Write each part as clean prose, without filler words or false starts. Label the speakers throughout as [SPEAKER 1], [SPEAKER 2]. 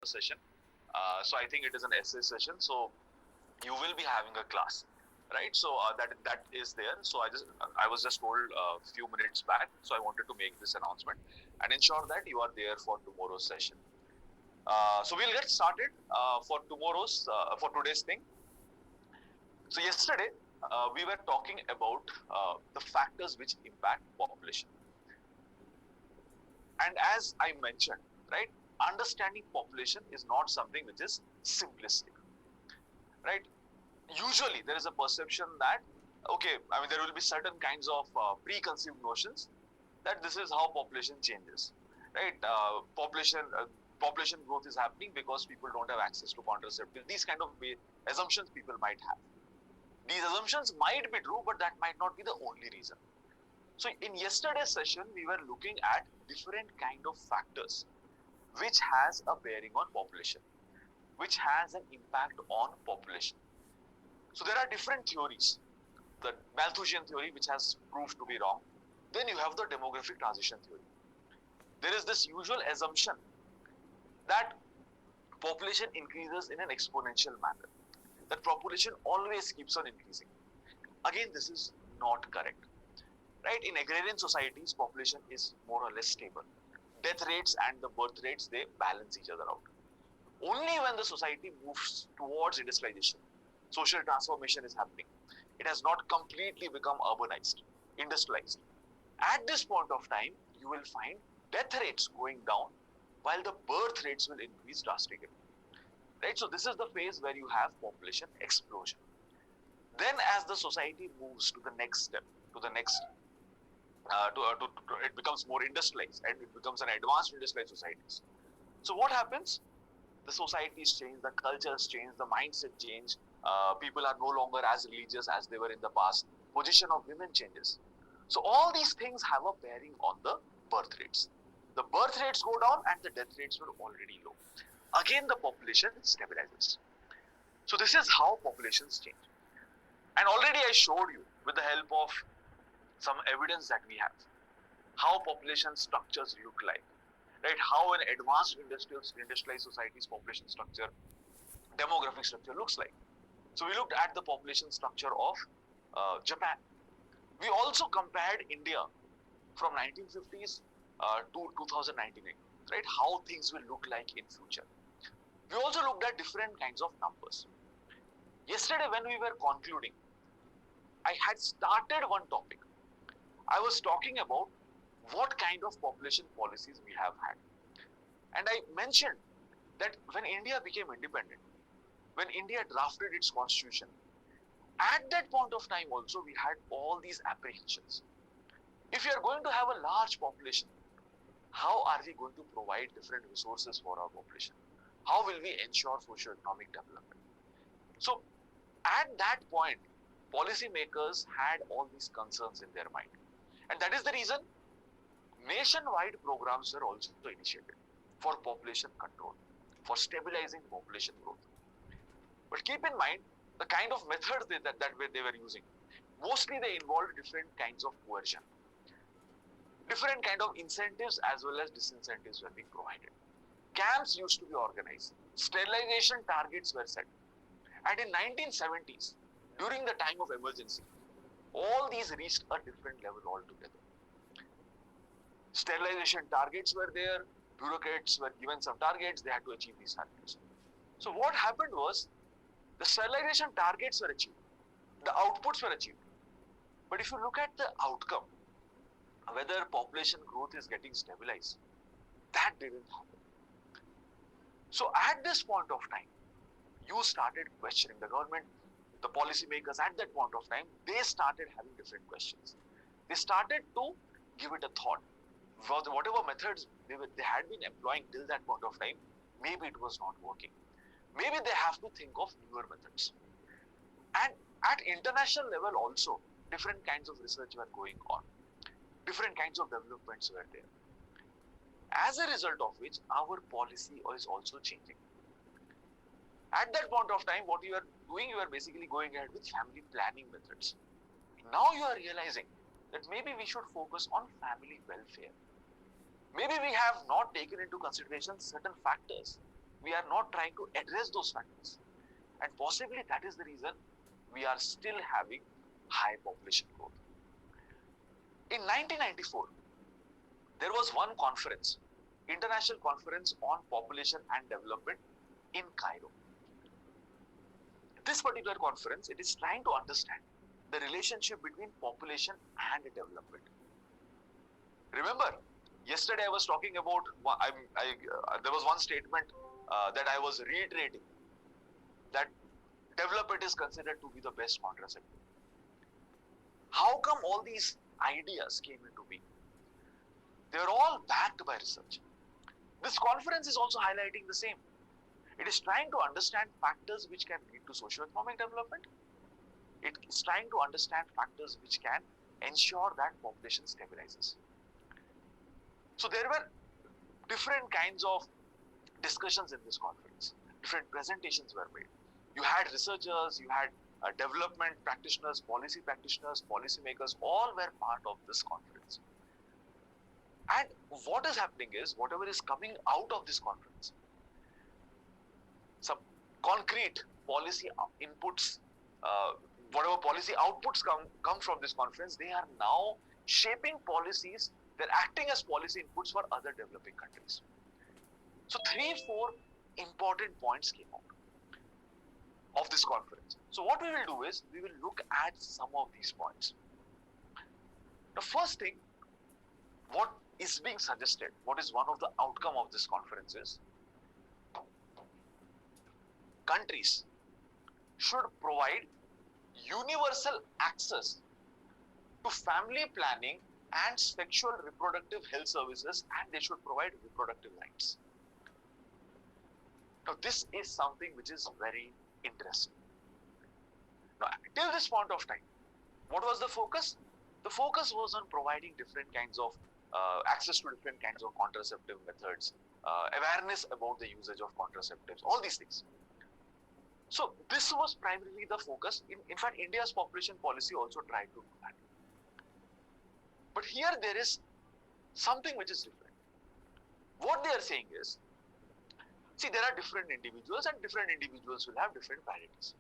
[SPEAKER 1] session. So I think it is an essay session. So you will be having a class, right? So that is there. So I was just told a few minutes back. So I wanted to make this announcement and ensure that you are there for tomorrow's session. So we'll get started for today's thing. So yesterday we were talking about the factors which impact population. And as I mentioned, right, understanding population is not something which is simplistic, right? Usually there is a perception that, okay, I mean, there will be certain kinds of preconceived notions that this is how population changes, right? Population growth is happening because people don't have access to contraceptives. These kind of assumptions people might have. These assumptions might be true, but that might not be the only reason. So in yesterday's session, we were looking at different kind of factors which has a bearing on population, which has an impact on population. So there are different theories. The Malthusian theory, which has proved to be wrong. Then you have the demographic transition theory. There is this usual assumption that population increases in an exponential manner, that population always keeps on increasing. Again, this is not correct, right? In agrarian societies, population is more or less stable. Death rates and the birth rates, they balance each other out. Only when the society moves towards industrialization, social transformation is happening. It has not completely become urbanized, industrialized. At this point of time, you will find death rates going down while the birth rates will increase drastically. Right? So this is the phase where you have population explosion. Then as the society moves to the next step, to the next, it becomes more industrialized and it becomes an advanced industrialized societies. So what happens? The societies change, the cultures change, the mindset change. People are no longer as religious as they were in the past. Position of women changes. So all these things have a bearing on the birth rates. The birth rates go down and the death rates were already low. Again, the population stabilizes. So this is how populations change. And already I showed you with the help of some evidence that we have, how population structures look like, right? How an advanced industrialized society's population structure, demographic structure looks like. So we looked at the population structure of Japan. We also compared India from 1950s to 2019, right? How things will look like in future. We also looked at different kinds of numbers. Yesterday when we were concluding, I had started one topic. I was talking about what kind of population policies we have had. And I mentioned that when India became independent, when India drafted its constitution, at that point of time also we had all these apprehensions. If we are going to have a large population, how are we going to provide different resources for our population? How will we ensure socio-economic development? So at that point, policymakers had all these concerns in their mind. And that is the reason nationwide programs were also initiated for population control, for stabilizing population growth. But keep in mind, the kind of methods that they were using, mostly they involved different kinds of coercion. Different kind of incentives as well as disincentives were being provided. Camps used to be organized. Sterilization targets were set. And in 1970s, during the time of emergency, all these reached a different level altogether. Sterilization targets were there. Bureaucrats were given some targets. They had to achieve these targets. So what happened was, the sterilization targets were achieved. The outputs were achieved. But if you look at the outcome, whether population growth is getting stabilized, that didn't happen. So at this point of time, you started questioning the government, the policymakers at that point of time, they started having different questions. They started to give it a thought. Whatever methods they had been employing till that point of time, maybe it was not working. Maybe they have to think of newer methods. And at international level also, different kinds of research were going on. Different kinds of developments were there. As a result of which, our policy is also changing. At that point of time, what you are doing, you are basically going ahead with family planning methods. Now you are realizing that maybe we should focus on family welfare. Maybe we have not taken into consideration certain factors. We are not trying to address those factors. And possibly that is the reason we are still having high population growth. In 1994, there was one conference, International Conference on Population and Development in Cairo. This particular conference, it is trying to understand the relationship between population and development. Remember, yesterday I was talking about, there was one statement that I was reiterating, that development is considered to be the best contraceptive. How come all these ideas came into being? They are all backed by research. This conference is also highlighting the same. It is trying to understand factors which can lead to socio-economic development. It is trying to understand factors which can ensure that population stabilizes. So there were different kinds of discussions in this conference. Different presentations were made. You had researchers, you had development practitioners, policy makers, all were part of this conference. And what is happening is, whatever is coming out of this conference, some concrete policy inputs, whatever policy outputs come from this conference, they are now shaping policies. They're acting as policy inputs for other developing countries. So 3-4 important points came out of this conference. So what we will do is, we will look at some of these points. The first thing, what is being suggested, what is one of the outcome of this conference is, countries should provide universal access to family planning and sexual reproductive health services, and they should provide reproductive rights. Now this is something which is very interesting. Now till this point of time, what was the focus? The focus was on providing different kinds of access to different kinds of contraceptive methods, awareness about the usage of contraceptives, all these things. So this was primarily the focus. In fact, India's population policy also tried to do that. But here there is something which is different. What they are saying is, see, there are different individuals, and different individuals will have different priorities.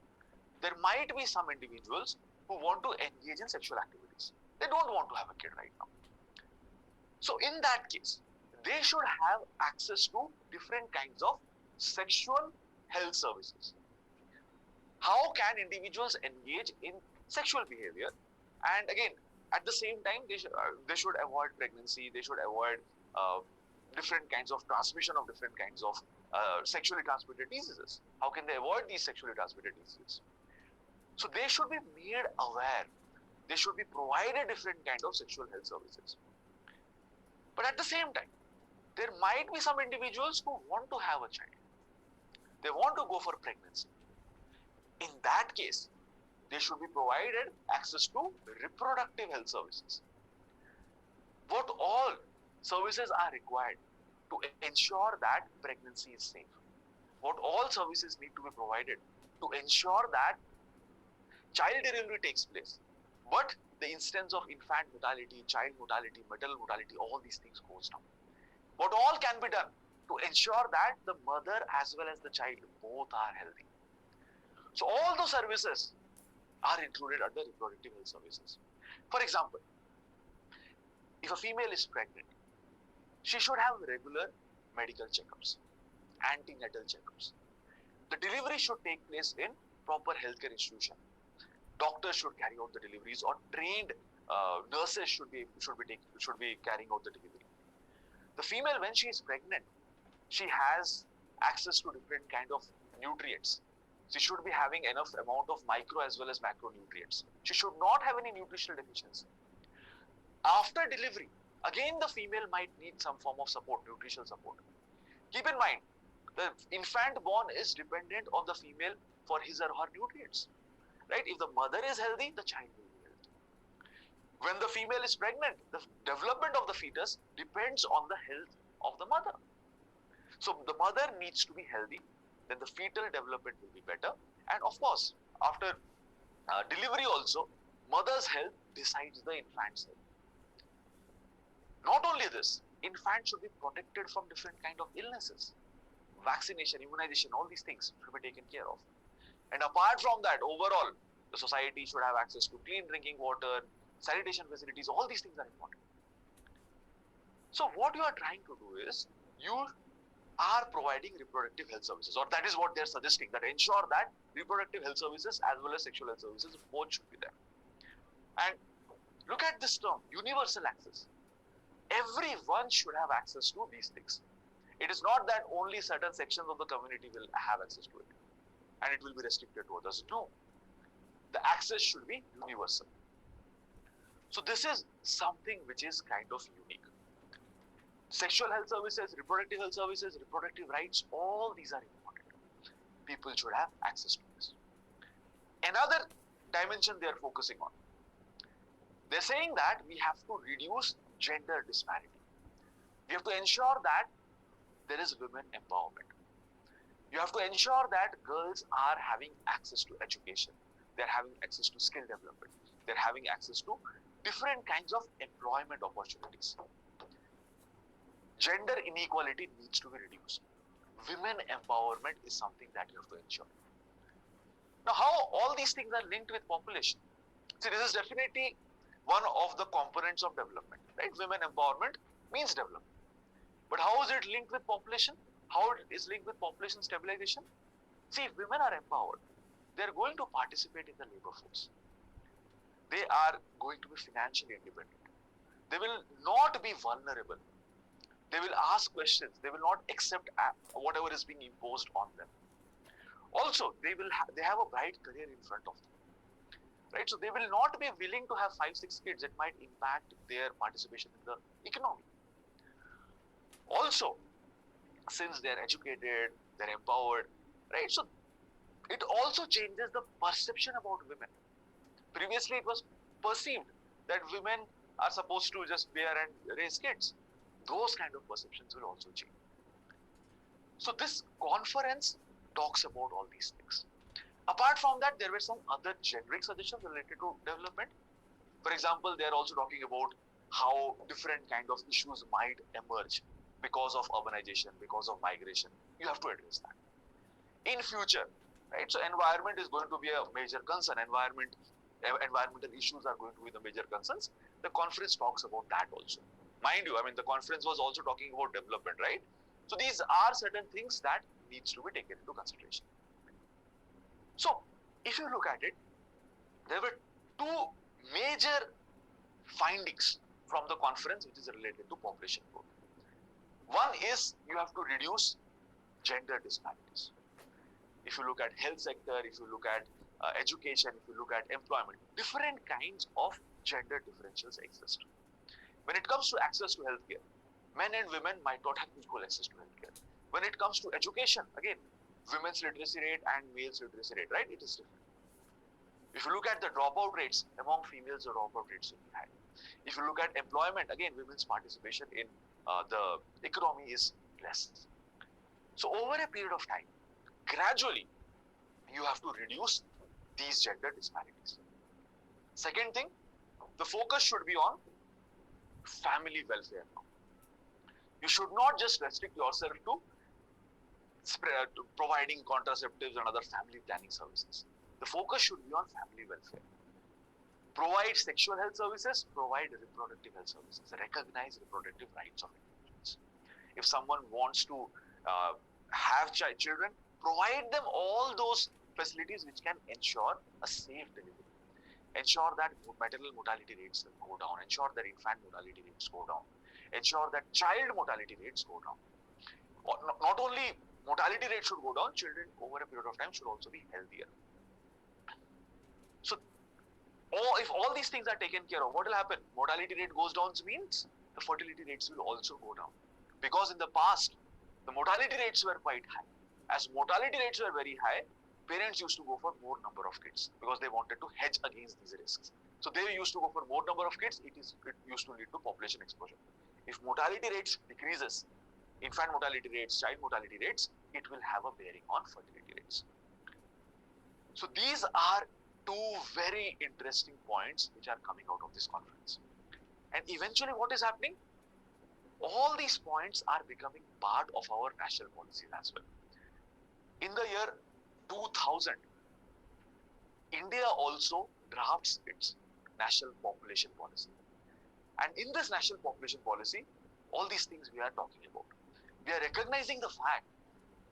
[SPEAKER 1] There might be some individuals who want to engage in sexual activities. They don't want to have a kid right now. So in that case, they should have access to different kinds of sexual health services. How can individuals engage in sexual behavior? And again, at the same time, they should avoid pregnancy. They should avoid different kinds of transmission of different kinds of sexually transmitted diseases. How can they avoid these sexually transmitted diseases? So they should be made aware. They should be provided different kinds of sexual health services. But at the same time, there might be some individuals who want to have a child. They want to go for pregnancy. In that case, they should be provided access to reproductive health services. What all services are required to ensure that pregnancy is safe? What all services need to be provided to ensure that child delivery takes place, but the instance of infant mortality, child mortality, maternal mortality, all these things goes down? What all can be done to ensure that the mother as well as the child both are healthy? So all those services are included under reproductive health services. For example, if a female is pregnant, she should have regular medical checkups, antenatal checkups. The delivery should take place in proper healthcare institution. Doctors should carry out the deliveries, or trained nurses should be carrying out the delivery. The female, when she is pregnant, she has access to different kind of nutrients. She should be having enough amount of micro as well as macronutrients. She should not have any nutritional deficiency. After delivery, again the female might need some form of support, nutritional support. Keep in mind, the infant born is dependent on the female for his or her nutrients. Right? If the mother is healthy, the child will be healthy. When the female is pregnant, the development of the fetus depends on the health of the mother. So the mother needs to be healthy, then the fetal development will be better. And of course, after delivery also, mother's health decides the infant's health. Not only this, infant should be protected from different kind of illnesses. vaccination, immunization, all these things should be taken care of. And apart from that, overall, the society should have access to clean drinking water, sanitation facilities, all these things are important. So what you are trying to do is, you are providing reproductive health services, or that is what they are suggesting, that ensure that reproductive health services as well as sexual health services both should be there. And look at this term, universal access. Everyone should have access to these things. It is not that only certain sections of the community will have access to it and it will be restricted to others. No, the access should be universal. So this is something which is kind of unique. Sexual health services, reproductive health services, reproductive rights, all these are important. People should have access to this. Another dimension they are focusing on. They're saying that we have to reduce gender disparity. We have to ensure that there is women empowerment. You have to ensure that girls are having access to education. They're having access to skill development. They're having access to different kinds of employment opportunities. Gender inequality needs to be reduced. Women empowerment is something that you have to ensure. Now, how all these things are linked with population? See, this is definitely one of the components of development, right? Women empowerment means development. But how is it linked with population? How it is linked with population stabilization? See, if women are empowered, they are going to participate in the labor force. They are going to be financially independent. They will not be vulnerable. They will ask questions. They will not accept whatever is being imposed on them. Also, they have a bright career in front of them, right? So they will not be willing to have 5-6 kids. It might impact their participation in the economy. Also, since they are educated, they're empowered, right? So it also changes the perception about women. Previously, it was perceived that women are supposed to just bear and raise kids. Those kind of perceptions will also change. So this conference talks about all these things. Apart from that, there were some other generic suggestions related to development. For example, they are also talking about how different kind of issues might emerge because of urbanization, because of migration. You have to address that. In future, right? So environment is going to be a major concern. Environmental issues are going to be the major concerns. The conference talks about that also. Mind you, I mean, the conference was also talking about development, right? So these are certain things that needs to be taken into consideration. So if you look at it, there were two major findings from the conference which is related to population growth. One is you have to reduce gender disparities. If you look at health sector, if you look at education, if you look at employment, different kinds of gender differentials exist. When it comes to access to healthcare, men and women might not have equal access to healthcare. When it comes to education, again, women's literacy rate and male's literacy rate, right? It is different. If you look at the dropout rates, among females, the dropout rates will be high. If you look at employment, again, women's participation in the economy is less. So over a period of time, gradually, you have to reduce these gender disparities. Second thing, the focus should be on family welfare now. You should not just restrict yourself to providing contraceptives and other family planning services. The focus should be on family welfare. Provide sexual health services, provide reproductive health services, recognize reproductive rights of individuals. If someone wants to have children, provide them all those facilities which can ensure a safe delivery. Ensure that maternal mortality rates go down. Ensure that infant mortality rates go down. Ensure that child mortality rates go down. Not only mortality rates should go down, children over a period of time should also be healthier. So, if all these things are taken care of, what will happen? Mortality rate goes down means the fertility rates will also go down. Because in the past, the mortality rates were quite high. As mortality rates were very high, parents used to go for more number of kids because they wanted to hedge against these risks. So they used to go for more number of kids. It used to lead to population exposure. If mortality rates decreases, infant mortality rates, child mortality rates, it will have a bearing on fertility rates. So these are two very interesting points which are coming out of this conference. And eventually what is happening? All these points are becoming part of our national policies as well. In the year 2000, India also drafts its national population policy. And in this national population policy, all these things we are talking about. We are recognizing the fact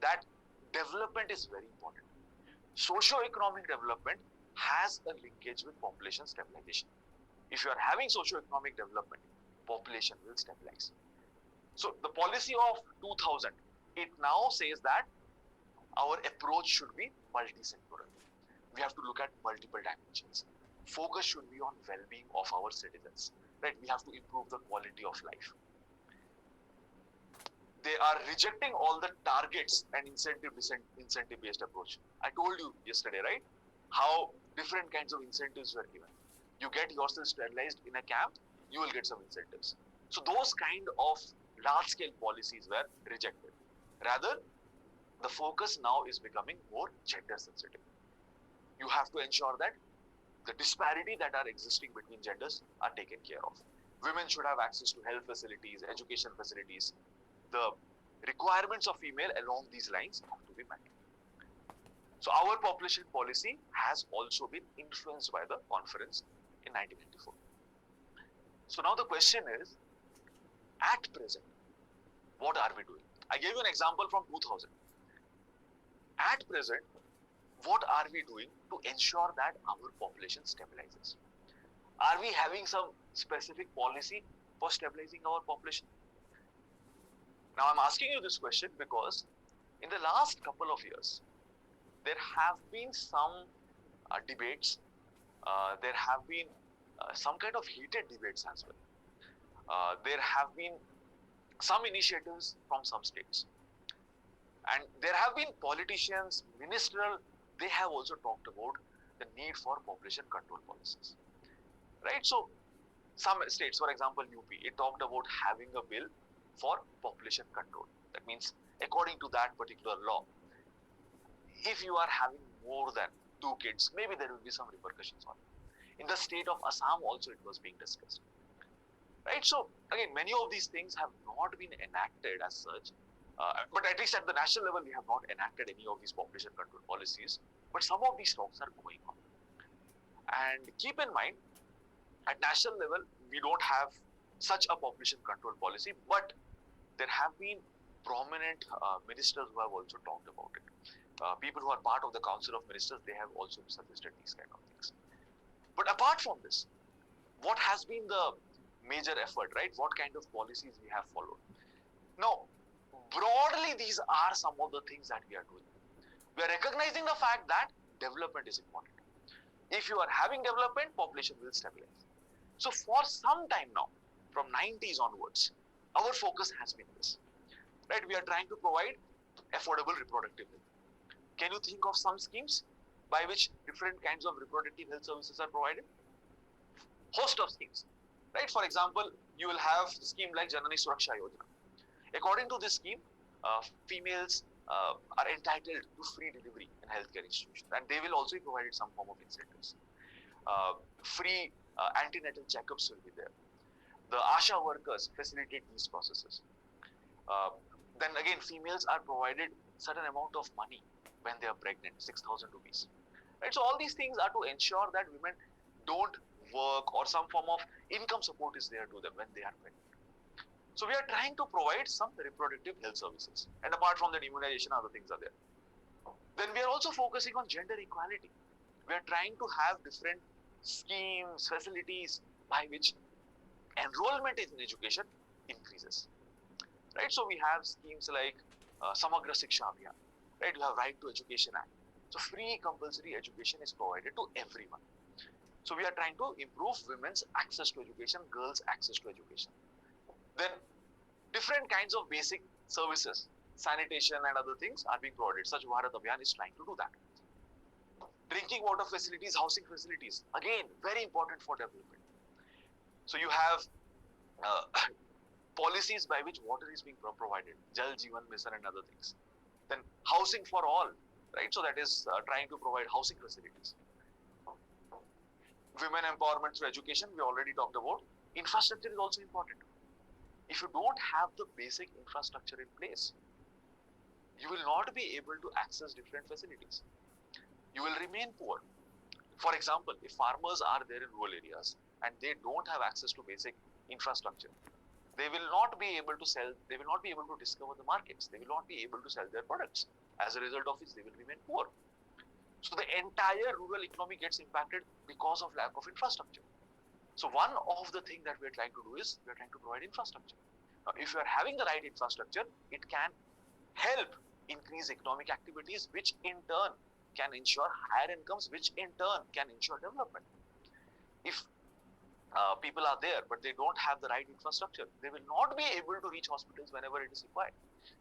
[SPEAKER 1] that development is very important. Socio-economic development has a linkage with population stabilization. If you are having socio-economic development, population will stabilize. So the policy of 2000, it now says that our approach should be multi-sectoral. We have to look at multiple dimensions. Focus should be on well-being of our citizens. Right? We have to improve the quality of life. They are rejecting all the targets and incentive-based approach. I told you yesterday, right? How different kinds of incentives were given. You get yourself sterilized in a camp, you will get some incentives. So those kind of large-scale policies were rejected. Rather, the focus now is becoming more gender-sensitive. You have to ensure that the disparity that are existing between genders are taken care of. Women should have access to health facilities, education facilities. The requirements of female along these lines have to be met. So our population policy has also been influenced by the conference in 1994. So now the question is, at present, what are we doing? I gave you an example from 2000. At present, what are we doing to ensure that our population stabilizes? Are we having some specific policy for stabilizing our population? Now I'm asking you this question because in the last couple of years, there have been some debates, there have been some kind of heated debates as well. There have been some initiatives from some states. And there have been politicians, ministerial, they have also talked about the need for population control policies. Right? So some states, for example, UP, it talked about having a bill for population control. That means according to that particular law, if you are having more than 2 kids, maybe there will be some repercussions on it. In the state of Assam also it was being discussed. Right? So again, many of these things have not been enacted as such. But at least at the national level, we have not enacted any of these population control policies. But some of these talks are going on. And keep in mind, at national level, we don't have such a population control policy, but there have been prominent ministers who have also talked about it. People who are part of the Council of Ministers, they have also suggested these kind of things. But apart from this, what has been the major effort, right? What kind of policies we have followed? Now, broadly, these are some of the things that we are doing. We are recognizing the fact that development is important. If you are having development, population will stabilize. So for some time now, from 90s onwards, our focus has been this. Right? We are trying to provide affordable reproductive health. Can you think of some schemes by which different kinds of reproductive health services are provided? Host of schemes. Right? For example, you will have a scheme like Janani Suraksha Yojana. According to this scheme, females are entitled to free delivery in healthcare institutions, and they will also be provided some form of incentives. Free antenatal checkups will be there. The ASHA workers facilitate these processes. Then again, females are provided certain amount of money when they are pregnant, 6,000 rupees. Right? So all these things are to ensure that women don't work, or some form of income support is there to them when they are pregnant. So we are trying to provide some reproductive health services. And apart from that, immunization, other things are there. Then we are also focusing on gender equality. We are trying to have different schemes, facilities by which enrollment in education increases. Right? So we have schemes like Samagra Shiksha Abhiyan. Right? You have Right to Education Act. So free compulsory education is provided to everyone. So we are trying to improve women's access to education, girls' access to education. Then different kinds of basic services, sanitation and other things are being provided. Swachh Bharat Abhiyan is trying to do that. Drinking water facilities, housing facilities, again, very important for development. So you have policies by which water is being provided, Jal Jeevan Mission and other things. Then housing for all, right? So that is trying to provide housing facilities. Women empowerment through education, we already talked about. Infrastructure is also important. if you don't have the basic infrastructure in place, you will not be able to access different facilities. You will remain poor. For example, if farmers are there in rural areas and they don't have access to basic infrastructure, they will not be able to sell, they will not be able to discover the markets, they will not be able to sell their products. As a result of which, they will remain poor. So the entire rural economy gets impacted because of lack of infrastructure. So one of the things that we are trying to do is we are trying to provide infrastructure. Now, if you are having the right infrastructure, it can help increase economic activities, which in turn can ensure higher incomes, which in turn can ensure development. If people are there, but they don't have the right infrastructure, they will not be able to reach hospitals whenever it is required.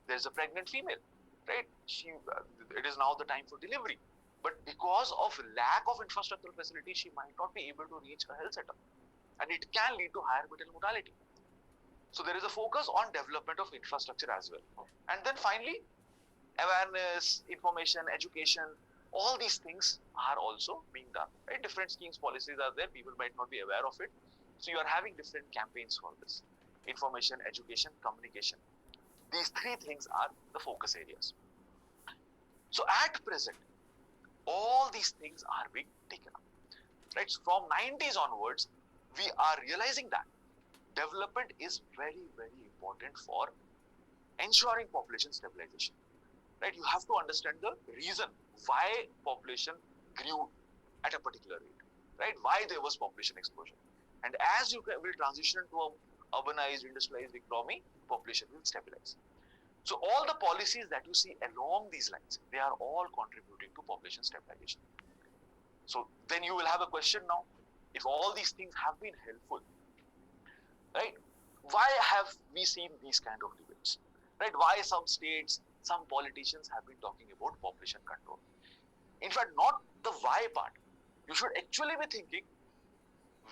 [SPEAKER 1] There's a pregnant female, right? It is now the time for delivery. But because of lack of infrastructural facility, she might not be able to reach a health setup. And it can lead to higher maternal mortality. So there is a focus on development of infrastructure as well. And then finally, awareness, information, education, all these things are also being done. Right? Different schemes, policies are there. People might not be aware of it. So you are having different campaigns for this. Information, education, communication. These three things are the focus areas. So at present, all these things are being taken up. Right? So from 90s onwards, we are realizing that development is very, very important for ensuring population stabilization. Right? You have to understand the reason why population grew at a particular rate. Right? Why there was population explosion. And as you will transition to a urbanized, industrialized economy, population will stabilize. So all the policies that you see along these lines, they are all contributing to population stabilization. So then you will have a question now, if all these things have been helpful, right? Why have we seen these kind of debates? Right? Why some states, some politicians have been talking about population control? In fact, not the why part. You should actually be thinking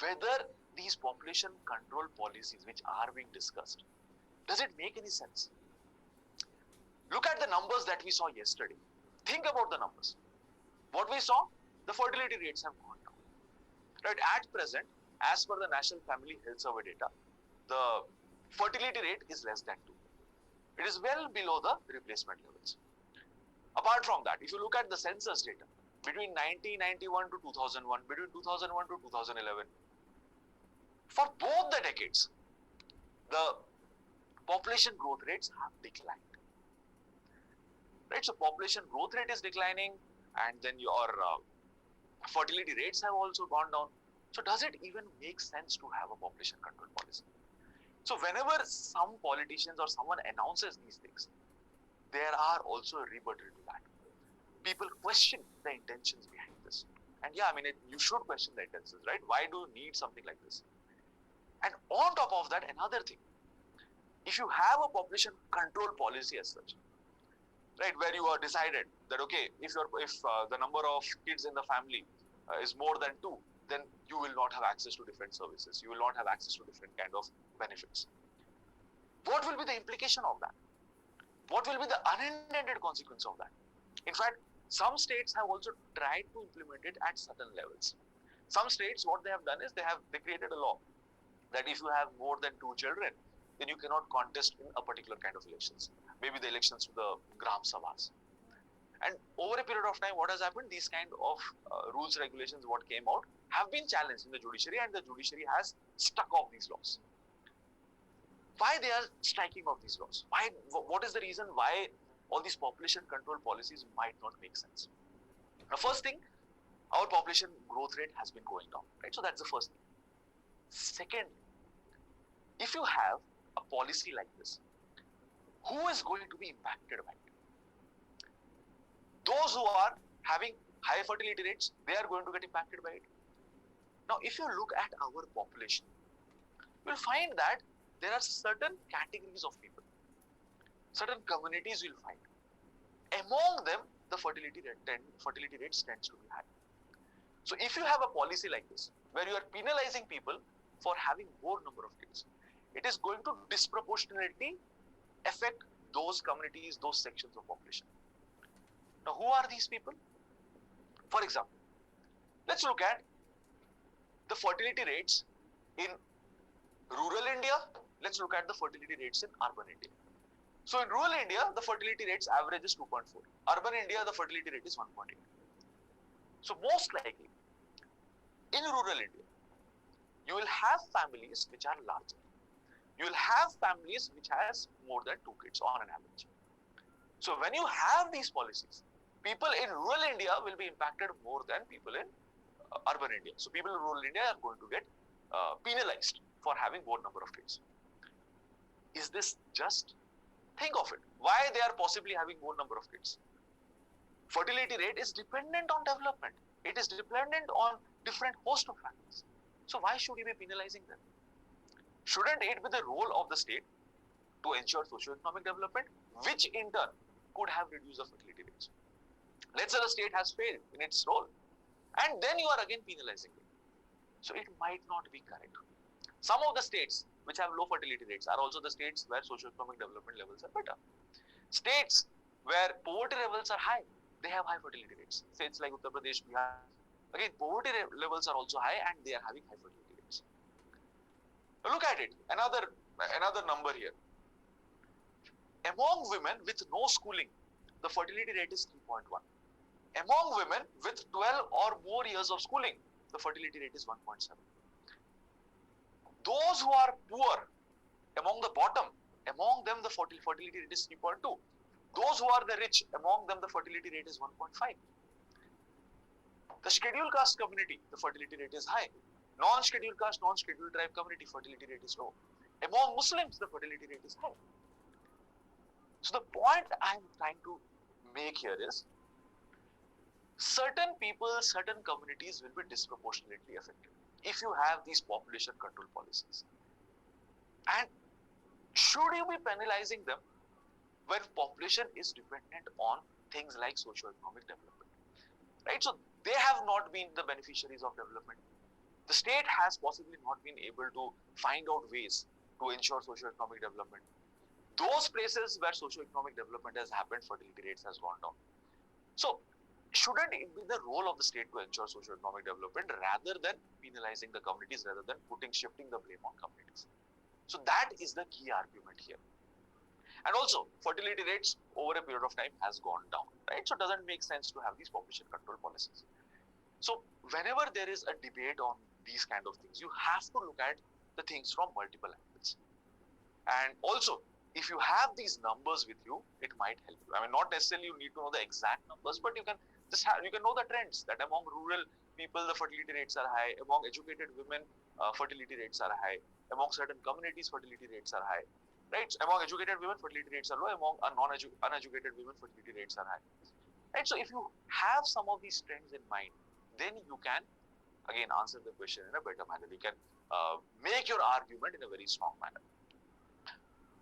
[SPEAKER 1] whether these population control policies which are being discussed, does it make any sense? Look at the numbers that we saw yesterday. Think about the numbers. What we saw, the fertility rates have gone down. Right? At present, as per the National Family Health Survey data, the fertility rate is less than 2. It is well below the replacement levels. Apart from that, if you look at the census data, between 1991 to 2001, between 2001 to 2011, for both the decades, the population growth rates have declined. Right? So population growth rate is declining, and then your fertility rates have also gone down. So does it even make sense to have a population control policy? So whenever some politicians or someone announces these things, there are also a rebuttal to that. People question the intentions behind this. And yeah, I mean, you should question the intentions, right? Why do you need something like this? And on top of that, another thing, if you have a population control policy as such, right, where you are decided that, okay, if the number of kids in the family is more than 2, then you will not have access to different services. You will not have access to different kind of benefits. What will be the implication of that? What will be the unintended consequence of that? In fact, some states have also tried to implement it at certain levels. Some states, what they have done is they created a law that if you have more than 2 children, then you cannot contest in a particular kind of elections. Maybe the elections to the Gram Sabhas. And over a period of time, what has happened? These kind of rules, regulations, what came out, have been challenged in the judiciary, and the judiciary has struck off these laws. Why they are striking off these laws? Why? What is the reason why all these population control policies might not make sense? The first thing, our population growth rate has been going down, right? So that's the first thing. Second, if you have a policy like this, who is going to be impacted by it? Those who are having high fertility rates, they are going to get impacted by it. Now, if you look at our population, you will find that there are certain categories of people, certain communities you will find. Among them, the fertility rates tends to be high. So if you have a policy like this, where you are penalizing people for having more number of kids, it is going to disproportionately affect those communities, those sections of population. Now, who are these people? For example, let's look at the fertility rates in rural India, let's look at the fertility rates in urban India. So in rural India, the fertility rates average is 2.4. Urban India, the fertility rate is 1.8. So most likely, in rural India, you will have families which are larger. You will have families which has more than 2 kids on an average. So when you have these policies, people in rural India will be impacted more than people in urban India. So people in rural India are going to get penalized for having more number of kids. Is this just? Think of it. Why they are possibly having more number of kids? Fertility rate is dependent on development. It is dependent on different host of factors. So why should you be penalizing them? Shouldn't it be the role of the state to ensure socio-economic development, which in turn could have reduced the fertility rates? Let's say the state has failed in its role, and then you are again penalizing it. So it might not be correct. Some of the states which have low fertility rates are also the states where socio-economic development levels are better. States where poverty levels are high, they have high fertility rates. States like Uttar Pradesh, Bihar, again poverty levels are also high and they are having high fertility rates. Look at it, another number here. Among women with no schooling, the fertility rate is 3.1. Among women with 12 or more years of schooling, the fertility rate is 1.7. Those who are poor, among the bottom, among them the fertility rate is 3.2. Those who are the rich, among them the fertility rate is 1.5. The scheduled caste community, the fertility rate is high. Non-scheduled caste, non-scheduled tribe community, fertility rate is low. Among Muslims, the fertility rate is high. So the point I am trying to make here is, certain people, certain communities will be disproportionately affected if you have these population control policies. And should you be penalizing them when population is dependent on things like socio-economic development? Right? So they have not been the beneficiaries of development. The state has possibly not been able to find out ways to ensure socio-economic development. Those places where socio-economic development has happened, fertility rates has gone down. So shouldn't it be the role of the state to ensure socio-economic development rather than penalizing the communities, rather than shifting the blame on communities? So that is the key argument here. And also, fertility rates over a period of time has gone down, right? So it doesn't make sense to have these population control policies. So whenever there is a debate on these kind of things, you have to look at the things from multiple angles. And also, if you have these numbers with you, it might help you. I mean, not necessarily you need to know the exact numbers, but you can just you can know the trends that among rural people, the fertility rates are high. Among educated women, fertility rates are high. Among certain communities, fertility rates are high. Right? Among educated women, fertility rates are low. Among uneducated women, fertility rates are high. Right? So if you have some of these trends in mind, then you can again answer the question in a better manner. You can make your argument in a very strong manner.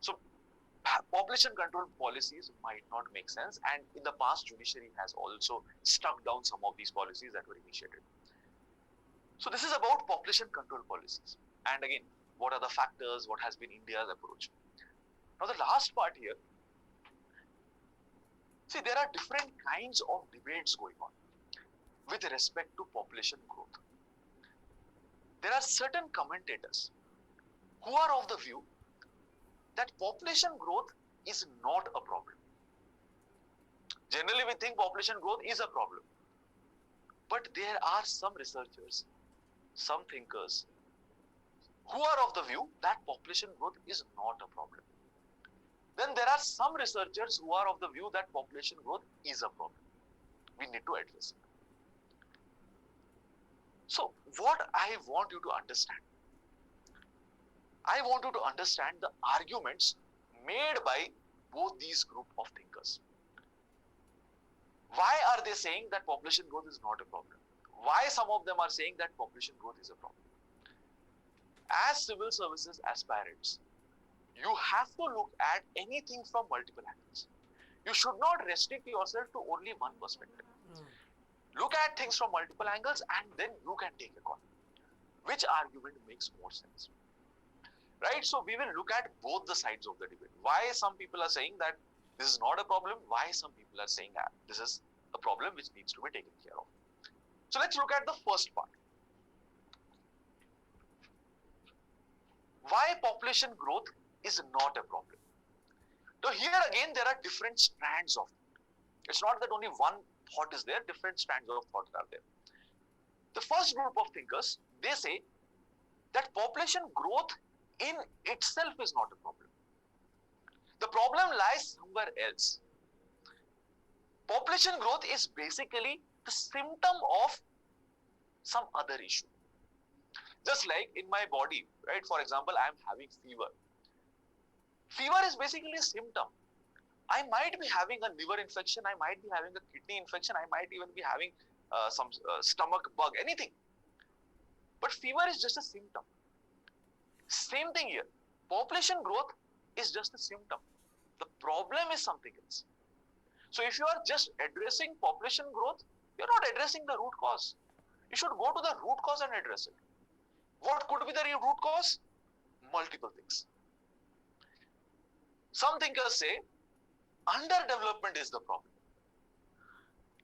[SPEAKER 1] So population control policies might not make sense, and in the past, judiciary has also struck down some of these policies that were initiated. So this is about population control policies. And again, what are the factors? What has been India's approach? Now the last part here, see, there are different kinds of debates going on with respect to population growth. There are certain commentators who are of the view that population growth is not a problem. Generally, we think population growth is a problem. But there are some researchers, some thinkers, who are of the view that population growth is not a problem. Then there are some researchers who are of the view that population growth is a problem. We need to address it. So what I want you to understand, I want you to understand the arguments made by both these group of thinkers. Why are they saying that population growth is not a problem? Why some of them are saying that population growth is a problem? As civil services aspirants, you have to look at anything from multiple angles. You should not restrict yourself to only one perspective. Look at things from multiple angles and then you can take a call. Which argument makes more sense? Right? So we will look at both the sides of the debate. Why some people are saying that this is not a problem, why some people are saying that this is a problem which needs to be taken care of. So let's look at the first part. why population growth is not a problem. So here again there are different strands of it. It's not that only one thought is there, different strands of thought are there. The first group of thinkers, they say that population growth in itself is not a problem. The problem lies somewhere else. Population growth is basically the symptom of some other issue. Just like in my body, right? For example, I am having fever. Fever is basically a symptom. I might be having a liver infection, I might be having a kidney infection, I might even be having some stomach bug, anything. But fever is just a symptom. Same thing here. Population growth is just a symptom. The problem is something else. So if you are just addressing population growth, you're not addressing the root cause. You should go to the root cause and address it. What could be the root cause? Multiple things. Some thinkers say underdevelopment is the problem.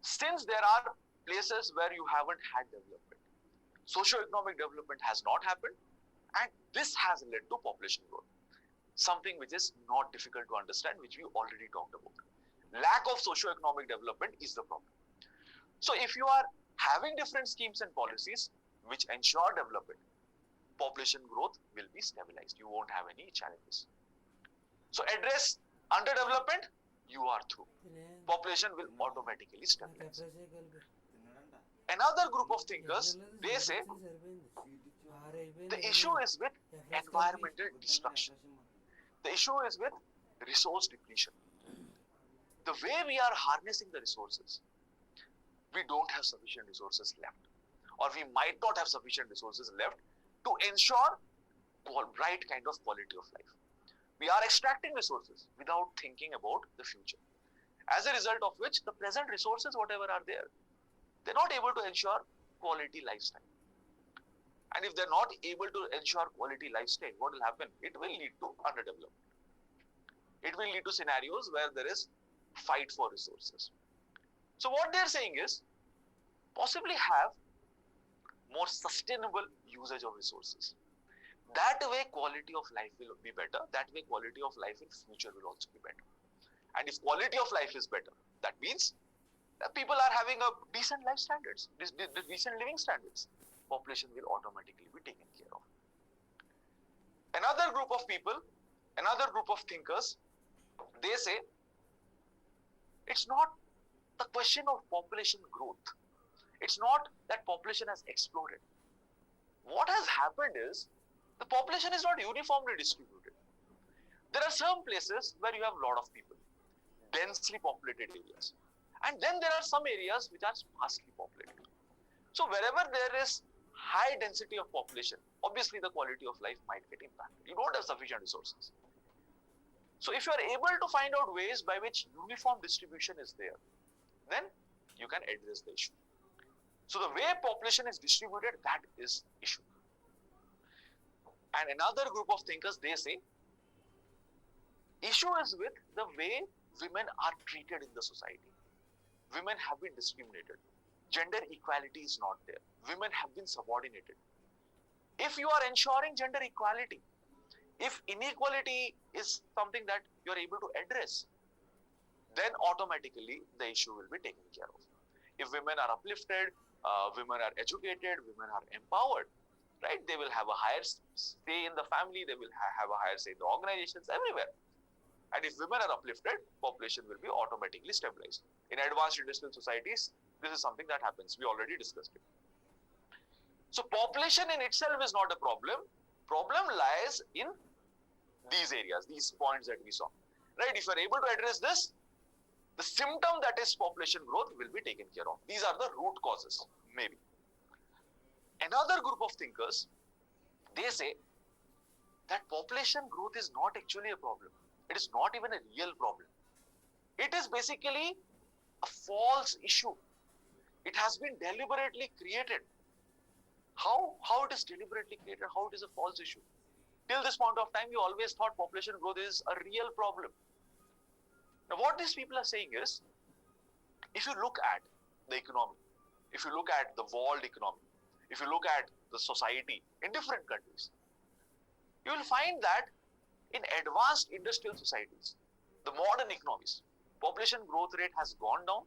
[SPEAKER 1] Since there are places where you haven't had development, socio-economic development has not happened, and this has led to population growth. Something which is not difficult to understand, which we already talked about. Lack of socio-economic development is the problem. So if you are having different schemes and policies which ensure development, population growth will be stabilized. You won't have any challenges. So address underdevelopment, you are through. Population will automatically stabilize. Another group of thinkers, they say the issue is with environmental destruction. The issue is with resource depletion. The way we are harnessing the resources, we don't have sufficient resources left, or we might not have sufficient resources left to ensure right kind of quality of life. We are extracting resources without thinking about the future. As a result of which, the present resources, whatever are there, they're not able to ensure quality lifestyle. And if they're not able to ensure quality lifestyle, what will happen? It will lead to underdevelopment. It will lead to scenarios where there is fight for resources. So what they're saying is, possibly have more sustainable usage of resources. That way quality of life will be better. That way quality of life in future will also be better. And if quality of life is better, that means that people are having a decent life standards, decent living standards. Population will automatically be taken care of. Another group of people, another group of thinkers, they say it's not the question of population growth. It's not that population has exploded. What has happened is the population is not uniformly distributed. There are some places where you have a lot of people, densely populated areas. And then there are some areas which are sparsely populated. So wherever there is high density of population, obviously the quality of life might get impacted. You don't have sufficient resources. So if you are able to find out ways by which uniform distribution is there, then you can address the issue. So the way population is distributed, that is issue. And another group of thinkers, they say, issue is with the way women are treated in the society. Women have been discriminated. Gender equality is not there. Women have been subordinated. If you are ensuring gender equality, if inequality is something that you are able to address, then automatically the issue will be taken care of. If women are uplifted, women are educated, women are empowered, right? They will have a higher say in the family, they will have a higher say in the organizations, everywhere. And if women are uplifted, population will be automatically stabilized. In advanced industrial societies, this is something that happens. We already discussed it. So population in itself is not a problem. Problem lies in these areas, these points that we saw. Right? If you are able to address this, the symptom that is population growth will be taken care of. These are the root causes, maybe. Another group of thinkers, they say that population growth is not actually a problem. It is not even a real problem. It is basically a false issue. It has been deliberately created. How it is deliberately created, how it is a false issue. Till this point of time, you always thought population growth is a real problem. Now, what these people are saying is, if you look at the economy, if you look at the world economy, if you look at the society in different countries, You will find that in advanced industrial societies, the modern economies, population growth rate has gone down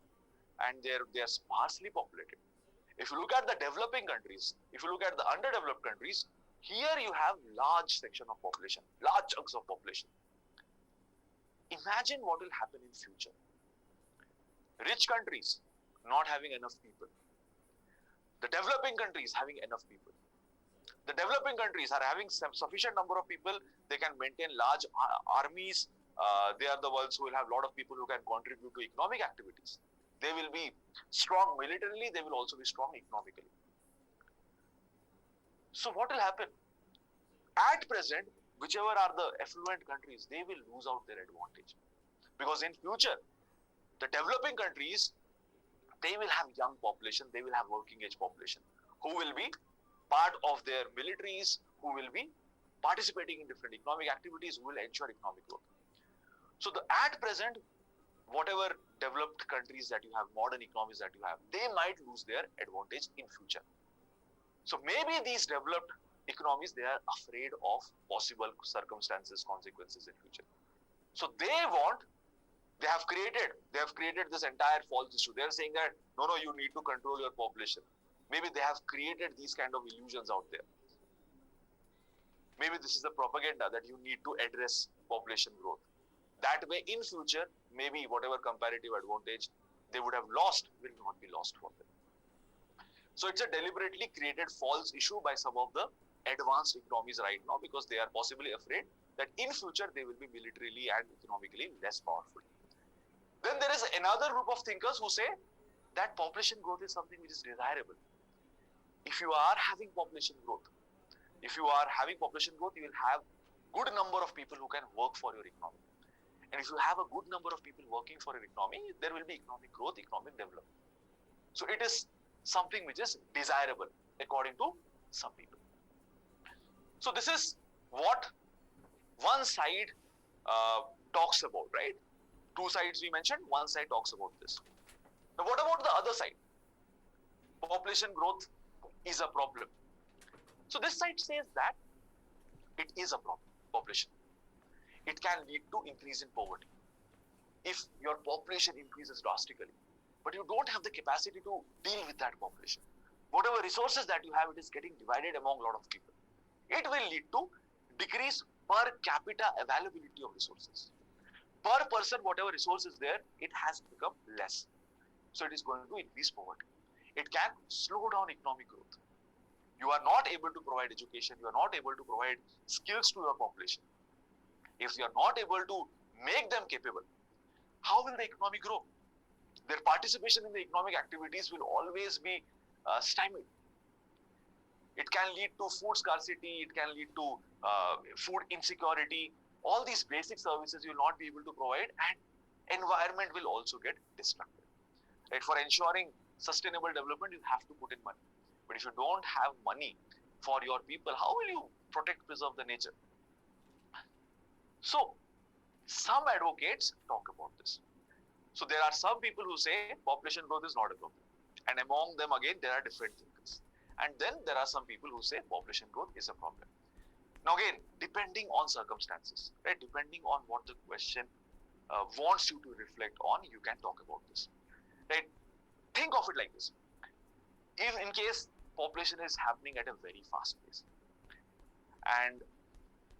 [SPEAKER 1] and they are sparsely populated. If you look at the developing countries, if you look at the underdeveloped countries, here you have large section of population, large chunks of population. Imagine what will happen in future. Rich countries not having enough people. The developing countries having enough people. The developing countries are having some sufficient number of people. They can maintain large armies. They are the ones who will have a lot of people who can contribute to economic activities. They will be strong militarily. They will also be strong economically. So what will happen? At present, whichever are the affluent countries, they will lose out their advantage. Because in future, the developing countries, they will have young population, they will have working age population, who will be part of their militaries, who will be participating in different economic activities, who will ensure economic growth. So at present, whatever developed countries that you have, modern economies that you have, they might lose their advantage in future. So maybe these developed economies, they are afraid of possible circumstances, consequences in future. So they have created this entire false issue. They are saying that, no, you need to control your population. Maybe they have created these kind of illusions out there. Maybe this is the propaganda that you need to address population growth. That way, in future, maybe whatever comparative advantage they would have lost will not be lost for them. So it's a deliberately created false issue by some of the advanced economies right now, because they are possibly afraid that in future they will be militarily and economically less powerful. Then there is another group of thinkers who say that population growth is something which is desirable. If you are having population growth, you will have good number of people who can work for your economy. And if you have a good number of people working for your economy, there will be economic growth, economic development. So it is something which is desirable according to some people. So this is what one side talks about, right? Two sides we mentioned, one side talks about this. Now what about the other side? Population growth is a problem. So this side says that it is a problem, population. It can lead to increase in poverty. If your population increases drastically, but you don't have the capacity to deal with that population, whatever resources that you have, it is getting divided among a lot of people. It will lead to decrease per capita availability of resources. Per person, whatever resource is there, it has become less. So it is going to increase poverty. It can slow down economic growth. You are not able to provide education, you are not able to provide skills to your population. If you are not able to make them capable, how will the economy grow? Their participation in the economic activities will always be stymied. It can lead to food scarcity, it can lead to food insecurity. All these basic services you will not be able to provide, and environment will also get destructed. Right? For ensuring sustainable development, you have to put in money. But if you don't have money for your people, how will you preserve the nature? So, some advocates talk about this. So, there are some people who say population growth is not a problem. And among them, again, there are different thinkers. And then there are some people who say population growth is a problem. Now, again, depending on circumstances, right? Depending on what the question wants you to reflect on, you can talk about this. Right? Think of it like this. If in case population is happening at a very fast pace, and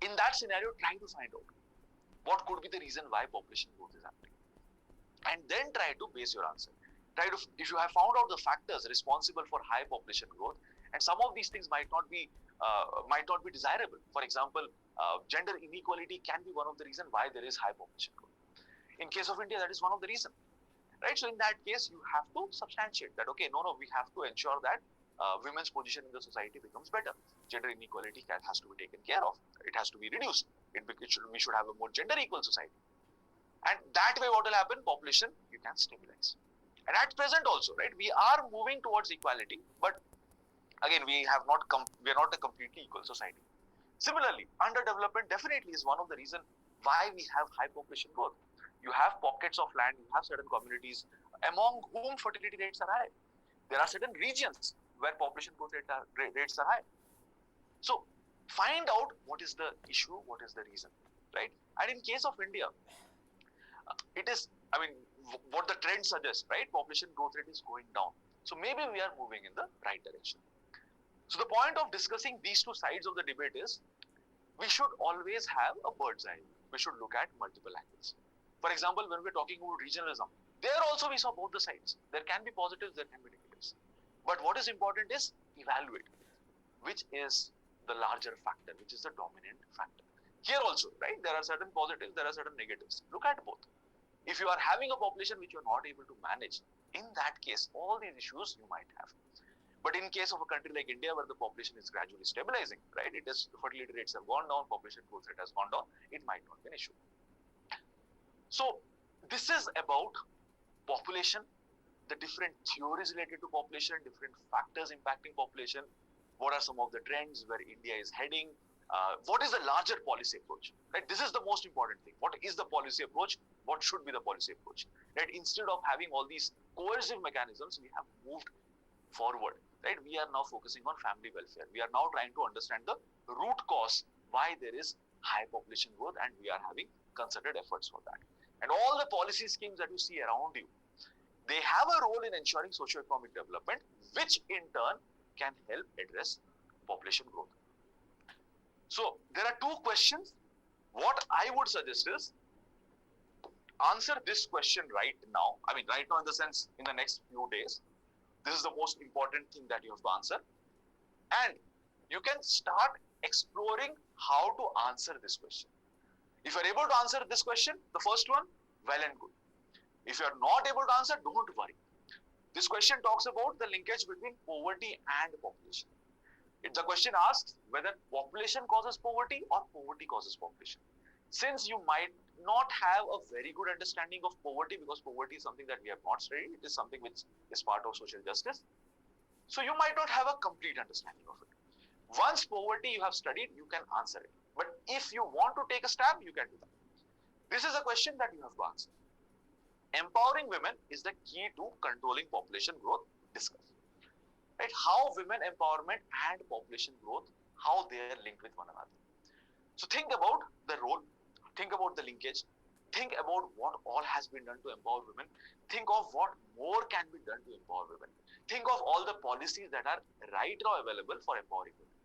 [SPEAKER 1] in that scenario, try to find out what could be the reason why population growth is happening, and then try to base your answer. If you have found out the factors responsible for high population growth, and some of these things might not be desirable. For example, gender inequality can be one of the reasons why there is high population growth. In case of India, that is one of the reasons. Right? So in that case, you have to substantiate that, okay, no, we have to ensure that women's position in the society becomes better. Gender inequality has to be taken care of. It has to be reduced. We should have a more gender equal society. And that way what will happen? Population, you can stabilize. And at present also, right, we are moving towards equality, but again, we are not a completely equal society. Similarly, underdevelopment definitely is one of the reasons why we have high population growth. You have pockets of land, you have certain communities among whom fertility rates are high. There are certain regions where population growth rates are high. So, find out what is the issue, what is the reason, right? And in case of India, it is, what the trend suggests, right? Population growth rate is going down. So maybe we are moving in the right direction. So the point of discussing these two sides of the debate is, we should always have a bird's eye view. We should look at multiple angles. For example, when we're talking about regionalism, there also we saw both the sides. There can be positives, there can be negatives. But what is important is evaluate which is the larger factor, which is the dominant factor. Here also, right, there are certain positives, there are certain negatives. Look at both. If you are having a population which you are not able to manage, in that case, all these issues you might have. But in case of a country like India, where the population is gradually stabilizing, right, fertility rates have gone down, population growth rate has gone down, it might not be an issue. So this is about population, the different theories related to population, different factors impacting population, what are some of the trends where India is heading, what is the larger policy approach, right? This is the most important thing. What is the policy approach? What should be the policy approach, right? Instead of having all these coercive mechanisms, we have moved forward, right? We are now focusing on family welfare. We are now trying to understand the root cause why there is high population growth, and we are having concerted efforts for that. And all the policy schemes that you see around you, they have a role in ensuring socio-economic development, which in turn can help address population growth. So there are two questions. What I would suggest is, answer this question right now. Right now in the sense, in the next few days. This is the most important thing that you have to answer. And you can start exploring how to answer this question. If you are able to answer this question, the first one, well and good. If you are not able to answer, don't worry. This question talks about the linkage between poverty and population. The question asks whether population causes poverty or poverty causes population. Since you might not have a very good understanding of poverty, because poverty is something that we have not studied, it is something which is part of social justice. So you might not have a complete understanding of it. Once poverty you have studied, you can answer it. But if you want to take a stab, you can do that. This is a question that you have to answer. Empowering women is the key to controlling population growth. Discuss. Right? How women empowerment and population growth, how they are linked with one another. So think about the role, think about the linkage, think about what all has been done to empower women, think of what more can be done to empower women. Think of all the policies that are right now available for empowering women.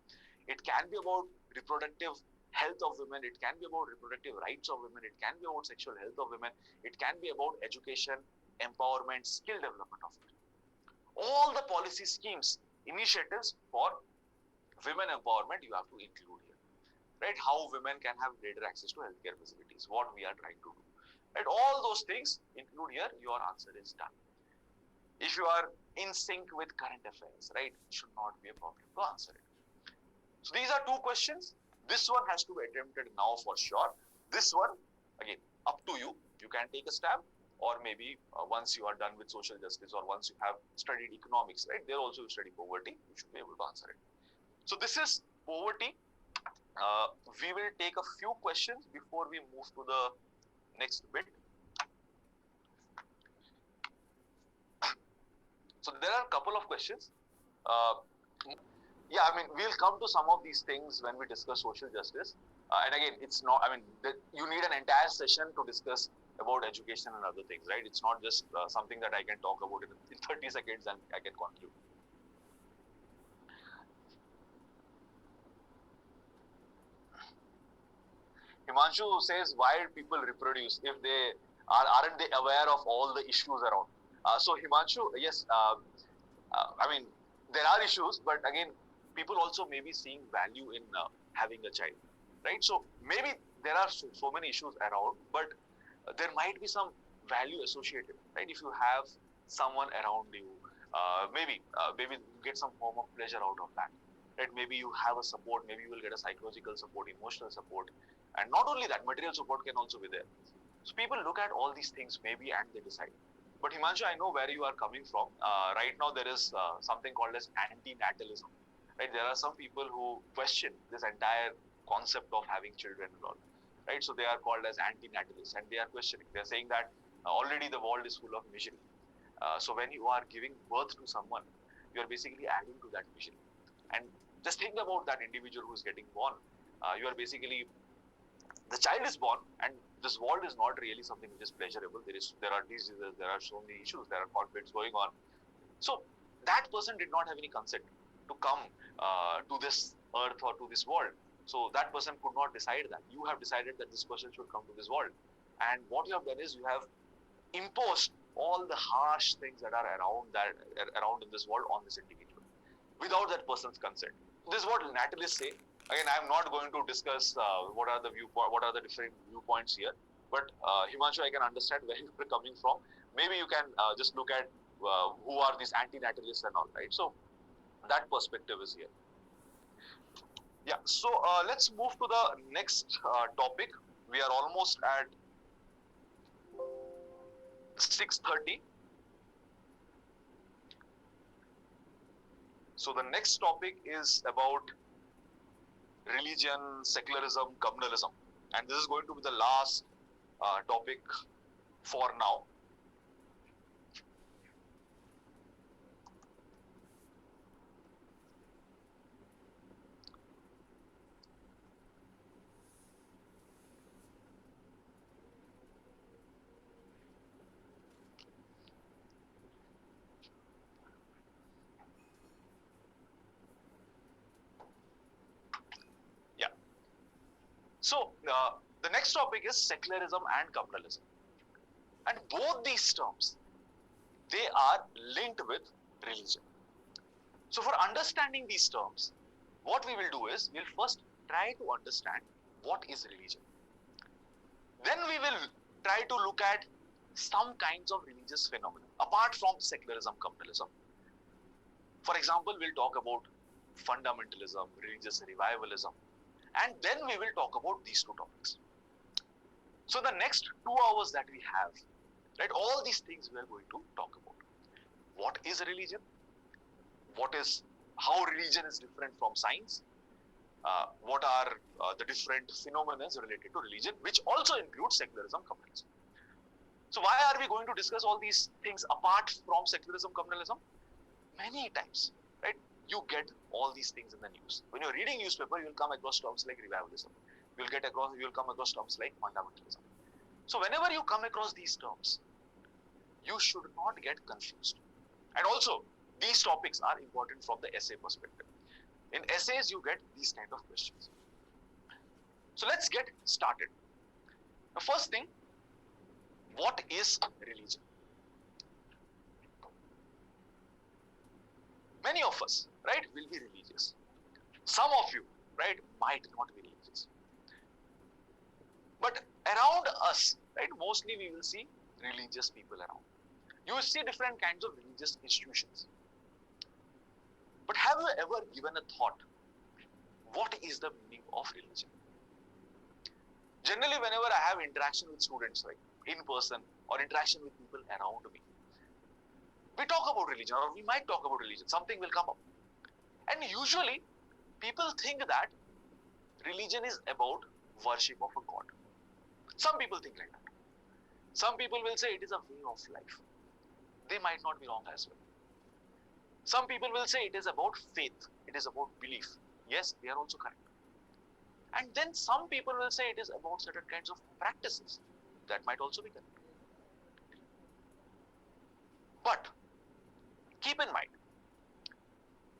[SPEAKER 1] It can be about reproductive health of women, it can be about reproductive rights of women, it can be about sexual health of women, it can be about education, empowerment, skill development of women. All the policy schemes, initiatives for women empowerment you have to include here. Right? How women can have greater access to healthcare facilities, what we are trying to do. Right? All those things include here, your answer is done. If you are in sync with current affairs, right, it should not be a problem to answer it. So these are two questions. This one has to be attempted now for sure. This one, again, up to you. You can take a stab, or maybe once you are done with social justice, or once you have studied economics, right, there also you study poverty, you should be able to answer it. So this is poverty. We will take a few questions before we move to the next bit. So there are a couple of questions. Yeah, we'll come to some of these things when we discuss social justice. And again, it's not, you need an entire session to discuss about education and other things, right? It's not just something that I can talk about in 30 seconds and I can conclude. Himanshu says, why people reproduce if they aren't they aware of all the issues around? So Himanshu, yes, there are issues, but again, people also may be seeing value in having a child, right? So maybe there are so many issues around, but there might be some value associated, right? If you have someone around you, maybe get some form of pleasure out of that, right? Maybe you have a support, maybe you will get a psychological support, emotional support, and not only that, material support can also be there. So people look at all these things maybe and they decide. But Himanshu, I know where you are coming from. Right now there is something called as anti-natalism. Right? There are some people who question this entire concept of having children and all. Right? So they are called as anti-natalists, and they are questioning. They are saying that already the world is full of misery. So when you are giving birth to someone, you are basically adding to that misery. And Just think about that individual who is getting born. You are basically, the child is born, and this world is not really something which is pleasurable. There are diseases, there are so many issues, there are conflicts going on. So that person did not have any consent to come to this earth or to this world. So that person could not decide that. You have decided that this person should come to this world. And what you have done is you have imposed all the harsh things that are around in this world on this individual without that person's consent. This is what Natalies say. Again, I am not going to discuss what are the different viewpoints here. But Himanshu, I can understand where you are coming from. Maybe you can just look at who are these anti-natalists and all, right? So that perspective is here. Yeah. So let's move to the next topic. We are almost at 6:30. So the next topic is about religion, secularism, communalism, and this is going to be the last topic for now. So the next topic is secularism and communalism, and both these terms, they are linked with religion. So for understanding these terms, what we will do is we'll first try to understand what is religion. Then we will try to look at some kinds of religious phenomena apart from secularism, communalism. For example, we'll talk about fundamentalism, religious revivalism, and then we will talk about these two topics. So the next 2 hours that we have, right, all these things we are going to talk about. What is religion? How religion is different from science? What are the different phenomena related to religion, which also includes secularism, communalism. So why are we going to discuss all these things apart from secularism, communalism? Many times, right? You get all these things in the news. When you're reading newspaper, you'll come across terms like revivalism. You'll come across terms like fundamentalism. So whenever you come across these terms, you should not get confused. And also, these topics are important from the essay perspective. In essays, you get these kind of questions. So let's get started. The first thing, what is religion? Many of us, right, will be religious. Some of you, right, might not be religious. But around us, right, mostly we will see religious people around. You will see different kinds of religious institutions. But have you ever given a thought, what is the meaning of religion? Generally, whenever I have interaction with students, right, in person or interaction with people around me, we talk about religion, or we might talk about religion, something will come up. And usually, people think that religion is about worship of a god. Some people think like that. Some people will say it is a way of life. They might not be wrong as well. Some people will say it is about faith, it is about belief. Yes, they are also correct. And then some people will say it is about certain kinds of practices. That might also be correct. But keep in mind,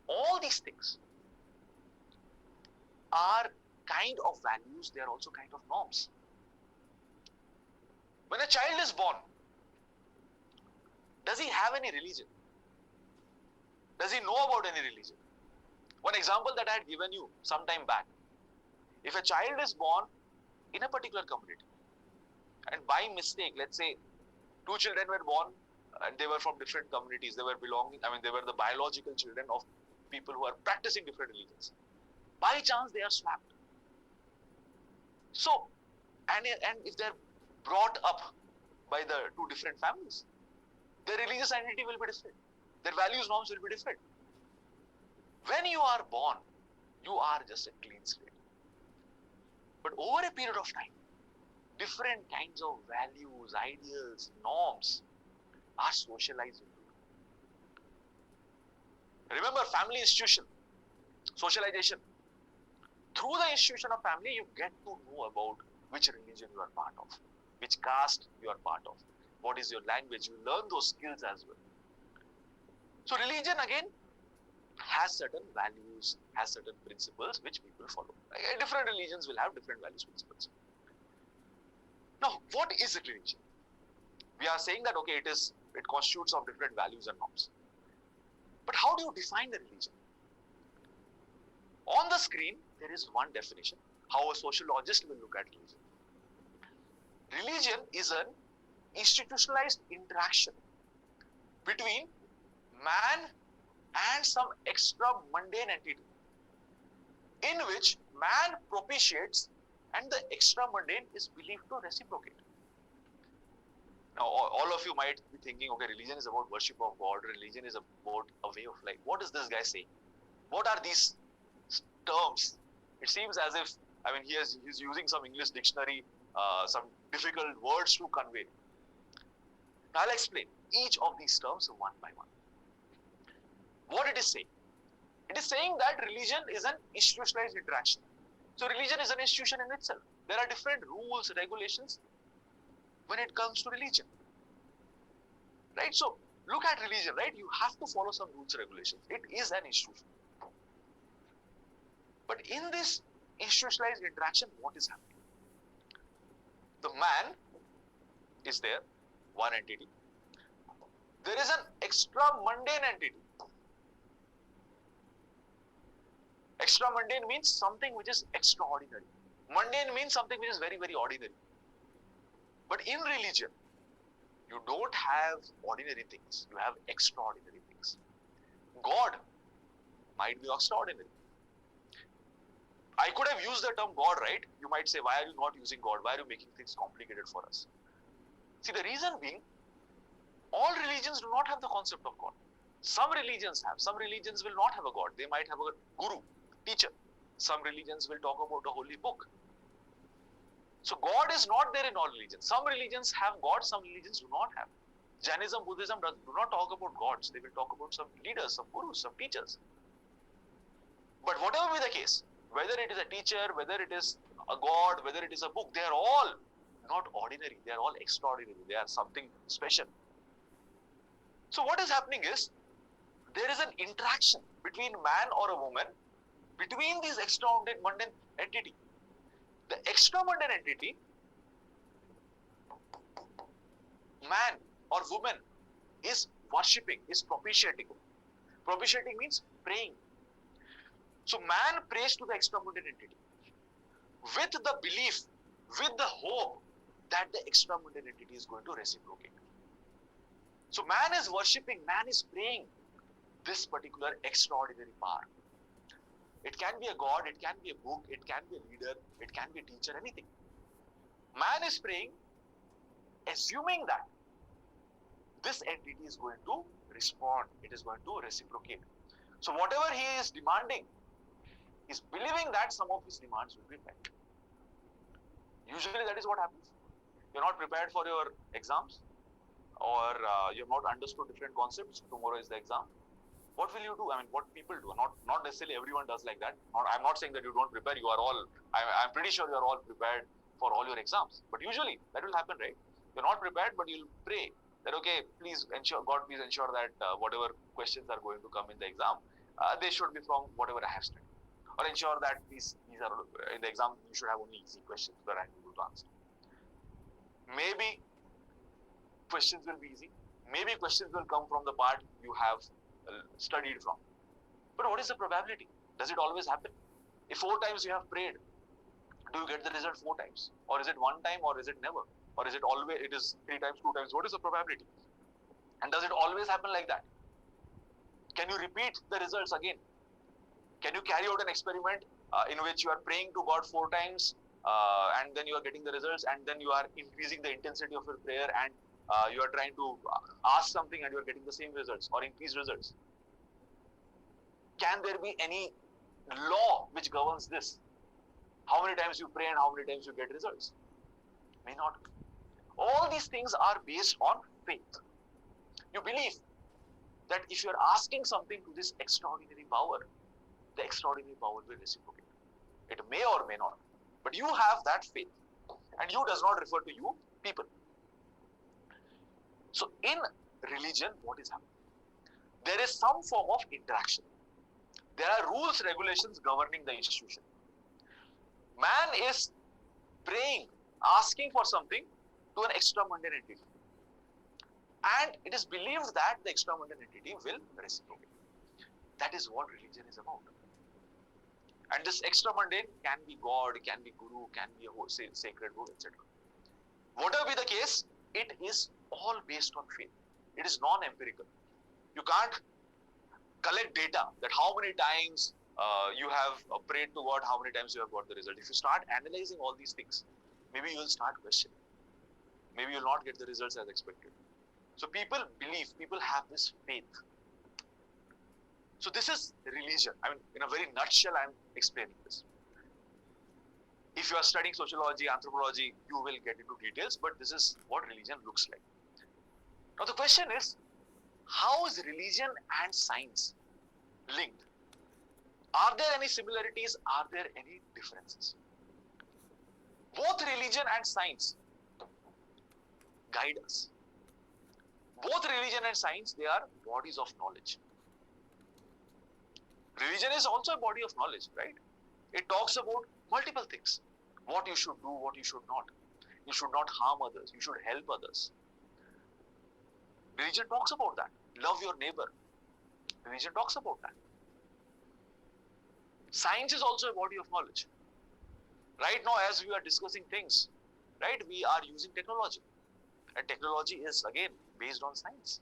[SPEAKER 1] all these things are kind of values, they are also kind of norms. When a child is born, does he have any religion? Does he know about any religion? One example that I had given you some time back. If a child is born in a particular community, and by mistake, let's say, two children were born and they were from different communities, they were the biological children of people who are practicing different religions. By chance, they are swapped. So, and if they're brought up by the two different families, their religious identity will be different. Their values, norms will be different. When you are born, you are just a clean slate. But over a period of time, different kinds of values, ideals, norms are socialized into you. Remember, family institution. Socialization. Through the institution of family, you get to know about which religion you are part of, which caste you are part of, what is your language. You learn those skills as well. So religion again has certain values, has certain principles which people follow. Different religions will have different values, principles. Now, what is a religion? We are saying that okay, it constitutes of different values and norms. But how do you define the religion? On the screen, there is one definition, how a sociologist will look at religion. Religion is an institutionalized interaction between man and some extra mundane entity, in which man propitiates and the extra mundane is believed to reciprocate. Now, all of you might be thinking, okay, religion is about worship of God, religion is about a way of life. What is this guy saying? What are these terms? It seems as if, he's using some English dictionary, some difficult words to convey. Now, I'll explain each of these terms one by one. What it is saying? It is saying that religion is an institutionalized interaction. So religion is an institution in itself. There are different rules, regulations when it comes to religion. Right? So look at religion, right? You have to follow some rules, regulations. It is an institution. But in this institutionalized interaction, what is happening? The man is there, one entity. There is an extra mundane entity. Extra mundane means something which is extraordinary. Mundane means something which is very, very ordinary. But in religion, you don't have ordinary things. You have extraordinary things. God might be extraordinary. I could have used the term God, right? You might say, why are you not using God? Why are you making things complicated for us? See, the reason being, all religions do not have the concept of God. Some religions have. Some religions will not have a God. They might have a guru, teacher. Some religions will talk about a holy book. So God is not there in all religions. Some religions have God, some religions do not have. Jainism, Buddhism do not talk about gods. They will talk about some leaders, some gurus, some teachers. But whatever be the case, whether it is a teacher, whether it is a God, whether it is a book, they are all not ordinary. They are all extraordinary. They are something special. So what is happening is, there is an interaction between man or a woman, between these extra mundane entity. The extra mundane entity, man or woman, is worshipping, is propitiating. Propitiating means praying. So man prays to the extra mundane entity with the belief, with the hope that the extra mundane entity is going to reciprocate. So man is worshipping, man is praying this particular extraordinary power. It can be a God, it can be a book, it can be a leader, it can be a teacher, anything. Man is praying, assuming that this entity is going to respond, it is going to reciprocate. So whatever he is demanding, is believing that some of his demands will be met. Usually that is what happens. You're not prepared for your exams, or you have not understood different concepts. Tomorrow is the exam. What will you do? What people do. Not necessarily everyone does like that. I'm not saying that you don't prepare. You are all, I'm pretty sure you are all prepared for all your exams. But usually that will happen, right? You're not prepared, but you'll pray that, okay, please ensure, God, please ensure that whatever questions are going to come in the exam, they should be from whatever I have studied. Or ensure that these are, in the exam, you should have only easy questions that I'm able to answer. Maybe questions will be easy. Maybe questions will come from the part you have studied from. But what is the probability? Does it always happen? If 4 times you have prayed, do you get the result 4 times? Or is it 1 time, or is it never? Or is it always, it is 3 times, 2 times? What is the probability? And does it always happen like that? Can you repeat the results again? Can you carry out an experiment in which you are praying to God 4 times and then you are getting the results, and then you are increasing the intensity of your prayer, and you are trying to ask something and you are getting the same results or increased results? Can there be any law which governs this? How many times you pray and how many times you get results? May not. All these things are based on faith. You believe that if you are asking something to this extraordinary power, the extraordinary power will reciprocate. It may or may not, but you have that faith, and you does not refer to you, people. So in religion, what is happening? There is some form of interaction. There are rules, regulations governing the institution. Man is praying, asking for something to an extra-mundane entity. And it is believed that the extra-mundane entity will reciprocate. That is what religion is about. And this extra-mundane can be God, can be Guru, can be a sacred book, etc. Whatever be the case, it is all based on faith. It is non-empirical. You can't collect data that how many times you have prayed to God, how many times you have got the result. If you start analyzing all these things, maybe you will start questioning. Maybe you will not get the results as expected. So people believe, people have this faith. So this is religion. I mean, in a very nutshell, I am explaining this. If you are studying sociology, anthropology, you will get into details, but this is what religion looks like. Now the question is, how is religion and science linked? Are there any similarities? Are there any differences? Both religion and science guide us. Both religion and science, they are bodies of knowledge. Religion is also a body of knowledge, right? It talks about multiple things. What you should do, what you should not. You should not harm others. You should help others. Religion talks about that. Love your neighbor. Religion talks about that. Science is also a body of knowledge. Right now, as we are discussing things, right, we are using technology. And technology is, again, based on science.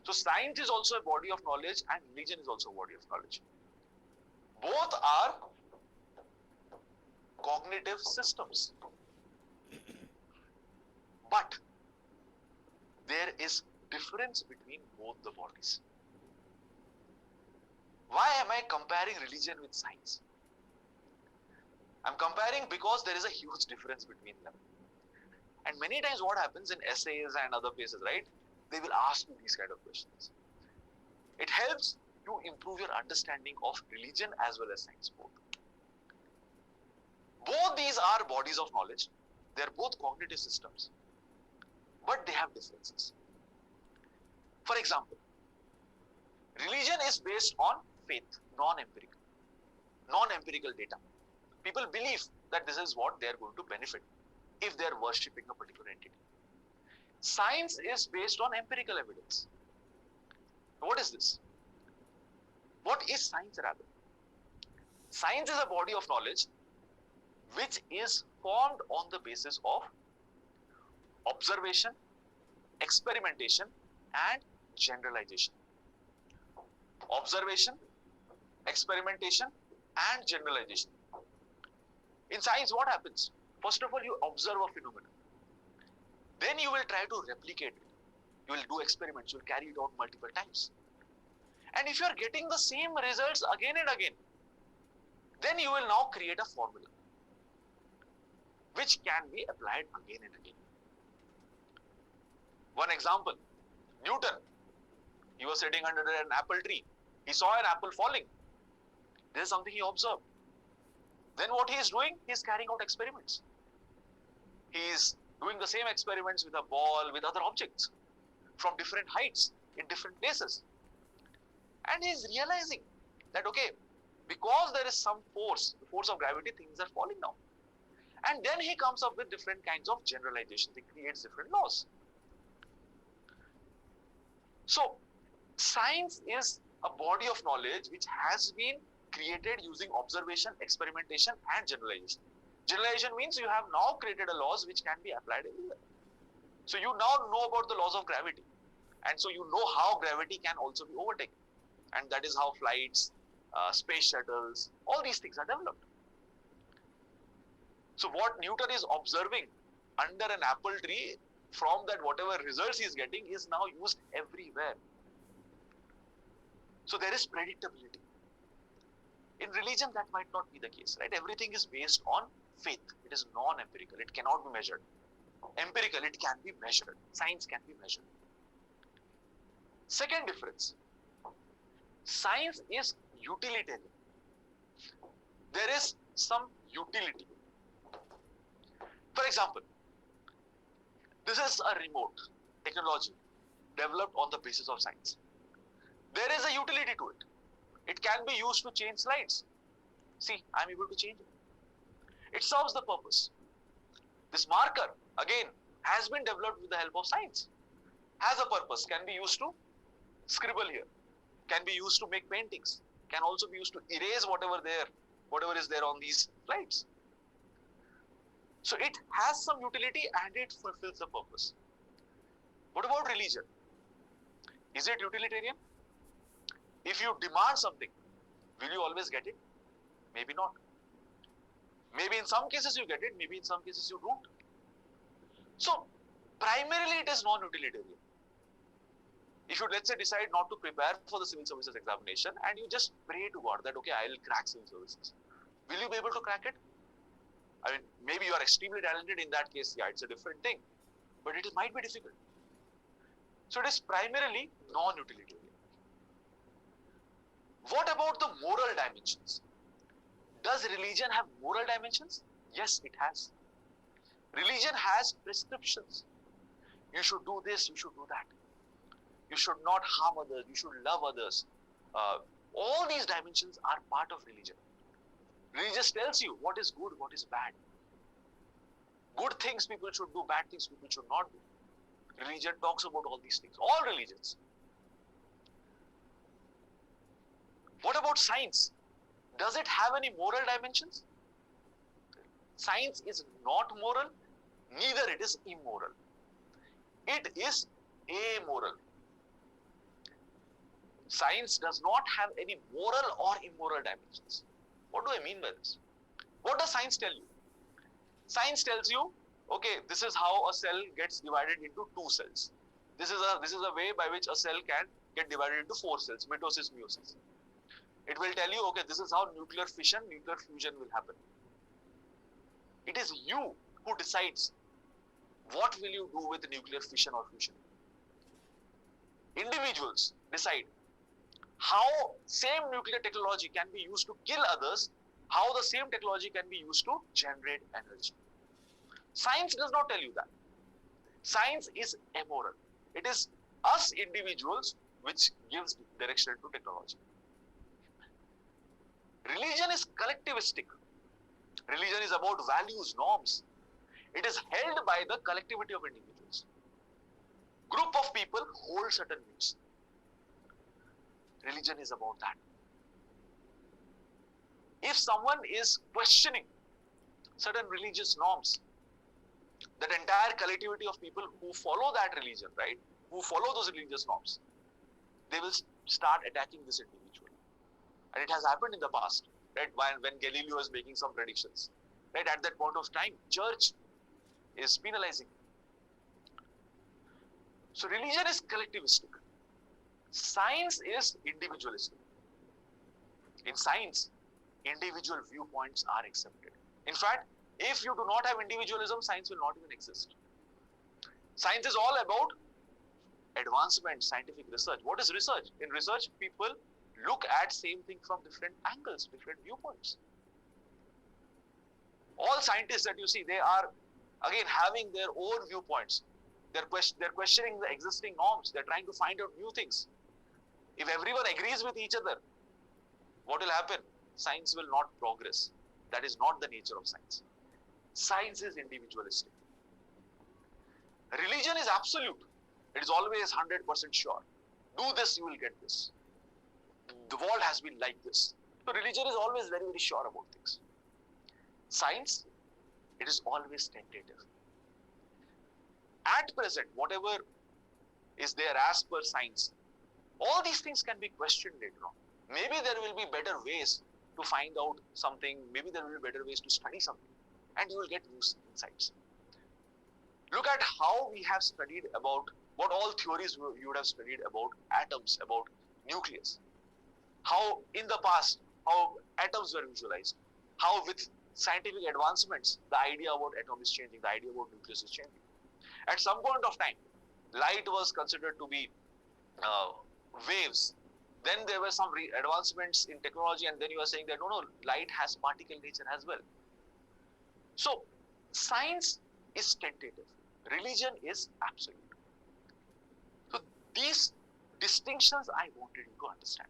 [SPEAKER 1] So science is also a body of knowledge and religion is also a body of knowledge. Both are cognitive systems. But there is difference between both the bodies. Why am I comparing religion with science? I'm comparing because there is a huge difference between them. And many times what happens in essays and other places, right? They will ask you these kind of questions. It helps you improve your understanding of religion as well as science both. Both these are bodies of knowledge. They are both cognitive systems. But they have differences. For example, religion is based on faith, non-empirical. Non-empirical data. People believe that this is what they are going to benefit if they are worshipping a particular entity. Science is based on empirical evidence. What is this? What is science rather? Science is a body of knowledge which is formed on the basis of observation, experimentation, and generalization. Observation, experimentation, and generalization. In science, what happens? First of all, you observe a phenomenon. Then you will try to replicate it. You will do experiments, you will carry it out multiple times. And if you are getting the same results again and again, then you will now create a formula which can be applied again and again. One example, Newton. He was sitting under an apple tree. He saw an apple falling. This is something he observed. Then what he is doing? He is carrying out experiments. He is doing the same experiments with a ball, with other objects from different heights, in different places. And he is realizing that, okay, because there is some force, the force of gravity, things are falling now. And then he comes up with different kinds of generalizations. He creates different laws. So, science is a body of knowledge which has been created using observation, experimentation, and generalization. Generalization means you have now created a laws which can be applied everywhere. So you now know about the laws of gravity. And so you know how gravity can also be overtaken. And that is how flights, space shuttles, all these things are developed. So what Newton is observing under an apple tree, from that whatever results he is getting is now used everywhere. So there is predictability. In religion, that might not be the case, right? Everything is based on faith. It is non-empirical. It cannot be measured. Empirical, it can be measured. Science can be measured. Second difference. Science is utilitarian. There is some utility. For example, this is a remote technology developed on the basis of science. There is a utility to it. It can be used to change slides. See, I'm able to change it. It serves the purpose. This marker, again, has been developed with the help of science. Has a purpose, can be used to scribble here, can be used to make paintings, can also be used to erase whatever is there on these slides. So it has some utility and it fulfills the purpose. What about religion? Is it utilitarian? If you demand something, will you always get it? Maybe not. Maybe in some cases you get it, maybe in some cases you don't. So primarily it is non-utilitarian. If you, let's say, decide not to prepare for the civil services examination and you just pray to God that, okay, I'll crack civil services. Will you be able to crack it? I mean, maybe you are extremely talented. In that case, yeah, it's a different thing. But it might be difficult. So it is primarily non-utilitarian. What about the moral dimensions? Does religion have moral dimensions? Yes, it has. Religion has prescriptions. You should do this, you should do that. You should not harm others, you should love others. All these dimensions are part of religion. Religion tells you what is good, what is bad. Good things people should do, bad things people should not do. Religion talks about all these things, all religions. What about science? Does it have any moral dimensions? Science is not moral, neither it is immoral. It is amoral. Science does not have any moral or immoral dimensions. What do I mean by this? What does science tell you? Science tells you, okay, this is how a cell gets divided into two cells. This is a way by which a cell can get divided into four cells, mitosis, meiosis. It will tell you, okay, this is how nuclear fission, nuclear fusion will happen. It is you who decides what will you do with the nuclear fission or fusion. Individuals decide how same nuclear technology can be used to kill others, how the same technology can be used to generate energy. Science does not tell you that. Science is amoral. It is us individuals which gives direction to technology. Religion is collectivistic. Religion is about values, norms. It is held by the collectivity of individuals. Group of people hold certain views. Religion is about that. If someone is questioning certain religious norms, that entire collectivity of people who follow that religion, right, who follow those religious norms, they will start attacking this individual. And it has happened in the past, right, when Galileo was making some predictions. Right, at that point of time, church is penalizing. So religion is collectivistic. Science is individualistic. In science, individual viewpoints are accepted. In fact, if you do not have individualism, science will not even exist. Science is all about advancement, scientific research. What is research? In research, people look at same thing from different angles, different viewpoints. All scientists that you see, they are again having their own viewpoints. They're questioning the existing norms. They're trying to find out new things. If everyone agrees with each other, what will happen? Science will not progress. That is not the nature of science. Science is individualistic. Religion is absolute. It is always 100% sure. Do this, you will get this. The world has been like this. So religion is always very, very sure about things. Science, it is always tentative. At present, whatever is there as per science, all these things can be questioned later on. Maybe there will be better ways to find out something. Maybe there will be better ways to study something. And you will get new insights. Look at how we have studied about what all theories you would have studied about atoms, about nucleus. How in the past, how atoms were visualized. How with scientific advancements, the idea about atom is changing, the idea about nucleus is changing. At some point of time, light was considered to be waves. Then there were some advancements in technology, and then you are saying that no, light has particle nature as well. So science is tentative, religion is absolute. So these distinctions I wanted you to understand.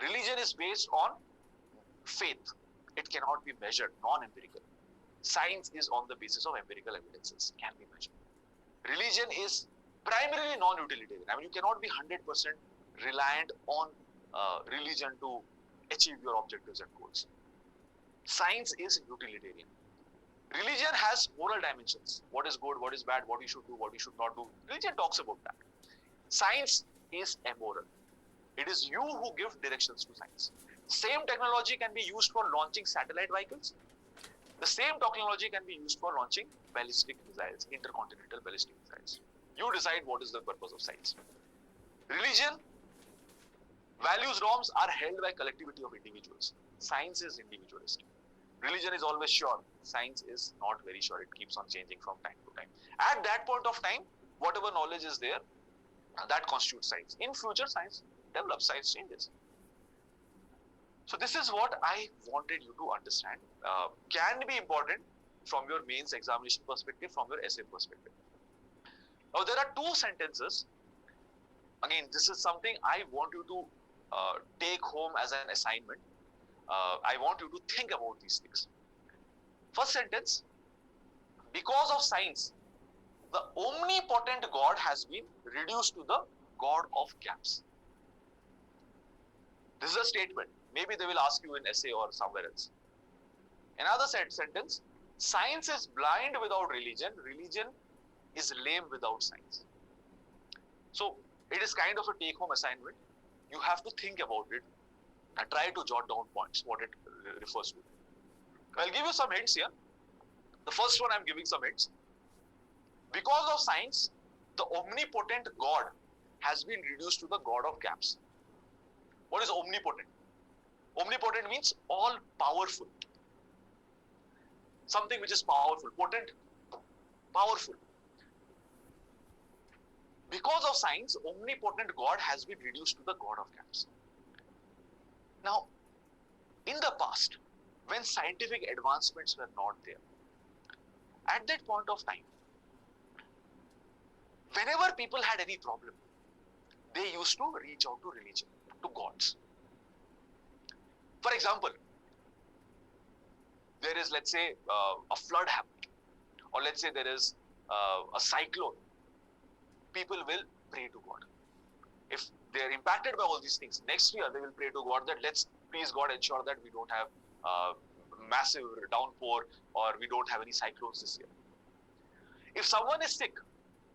[SPEAKER 1] Religion is based on faith. It cannot be measured, non-empirical. Science is on the basis of empirical evidences, can be measured. Religion is primarily non-utilitarian. I mean, you cannot be 100% reliant on religion to achieve your objectives and goals. Science is utilitarian. Religion has moral dimensions. What is good, what is bad, what you should do, what you should not do. Religion talks about that. Science is amoral. It is you who give directions to science. Same technology can be used for launching satellite vehicles. The same technology can be used for launching ballistic missiles, intercontinental ballistic missiles. You decide what is the purpose of science. Religion, values, norms are held by collectivity of individuals. Science is individualistic. Religion is always sure. Science is not very sure. It keeps on changing from time to time. At that point of time, whatever knowledge is there, that constitutes science. In future, science develops, science changes. So this is what I wanted you to understand. Can be important from your mains examination perspective, from your essay perspective. Now there are two sentences. Again, this is something I want you to take home as an assignment. I want you to think about these things. First sentence, because of science, the omnipotent God has been reduced to the God of gaps. This is a statement. Maybe they will ask you in essay or somewhere else. Another sentence, science is blind without religion. Religion is lame without science. So it is kind of a take-home assignment. You have to think about it and try to jot down points, what it refers to. I'll give you some hints here. The first one, I'm giving some hints. Because of science, the omnipotent God has been reduced to the God of gaps. What is omnipotent? Omnipotent means all powerful. Something which is powerful, potent, powerful. Because of science, omnipotent God has been reduced to the God of gaps. Now, in the past, when scientific advancements were not there, at that point of time, whenever people had any problem, they used to reach out to religion, to gods. For example, there is, let's say, a flood happening, or let's say there is a cyclone. People will pray to God. If they are impacted by all these things, next year they will pray to God that let's please God ensure that we don't have massive downpour or we don't have any cyclones this year. If someone is sick,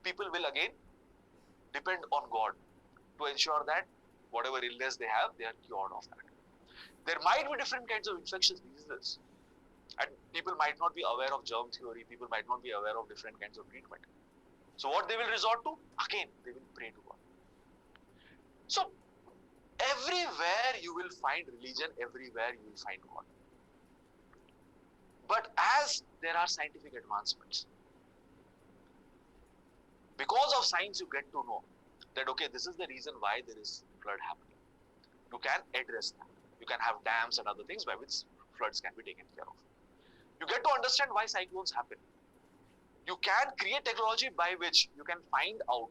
[SPEAKER 1] people will again depend on God to ensure that whatever illness they have, they are cured of that. There might be different kinds of infectious diseases, and people might not be aware of germ theory, people might not be aware of different kinds of treatment. So what they will resort to? Again, they will pray to God. So everywhere you will find religion, everywhere you will find God. But as there are scientific advancements, because of science you get to know that, okay, this is the reason why there is flood happening. You can address that. You can have dams and other things by which floods can be taken care of. You get to understand why cyclones happen. You can create technology by which you can find out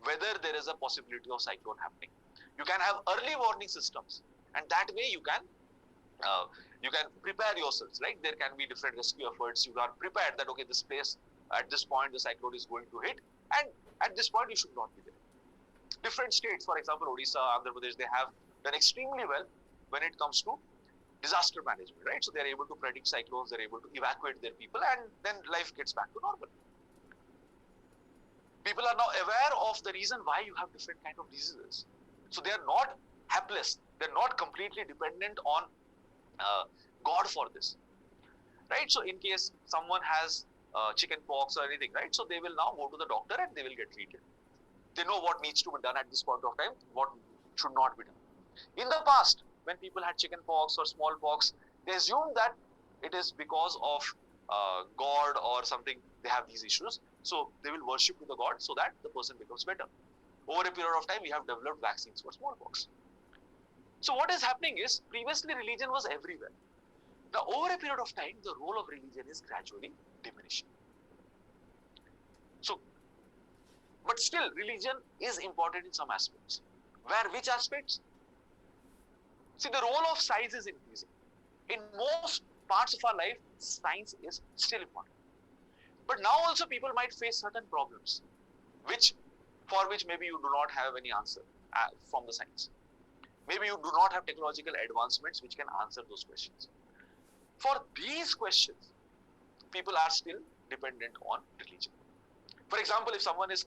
[SPEAKER 1] whether there is a possibility of cyclone happening. You can have early warning systems, and that way you can prepare yourselves, right? There can be different rescue efforts. You are prepared that, okay, this place at this point the cyclone is going to hit, and at this point you should not be there. Different states, for example, Odisha, Andhra Pradesh, they have done extremely well when it comes to disaster management, right? So they are able to predict cyclones, they are able to evacuate their people, and then life gets back to normal. People are now aware of the reason why you have different kind of diseases. So they are not helpless. They are not completely dependent on God for this, right? So in case someone has chicken pox or anything, right? So they will now go to the doctor and they will get treated. They know what needs to be done at this point of time, what should not be done. In the past, when people had chicken pox or smallpox, they assumed that it is because of God or something, they have these issues. So they will worship to the God so that the person becomes better. Over a period of time, we have developed vaccines for smallpox. So what is happening is, previously religion was everywhere. Now over a period of time, the role of religion is gradually diminishing. So, but still religion is important in some aspects. Which aspects? See, the role of science is increasing. In most parts of our life, science is still important. But now also people might face certain problems, for which maybe you do not have any answer from the science. Maybe you do not have technological advancements which can answer those questions. For these questions, people are still dependent on religion. For example, if someone is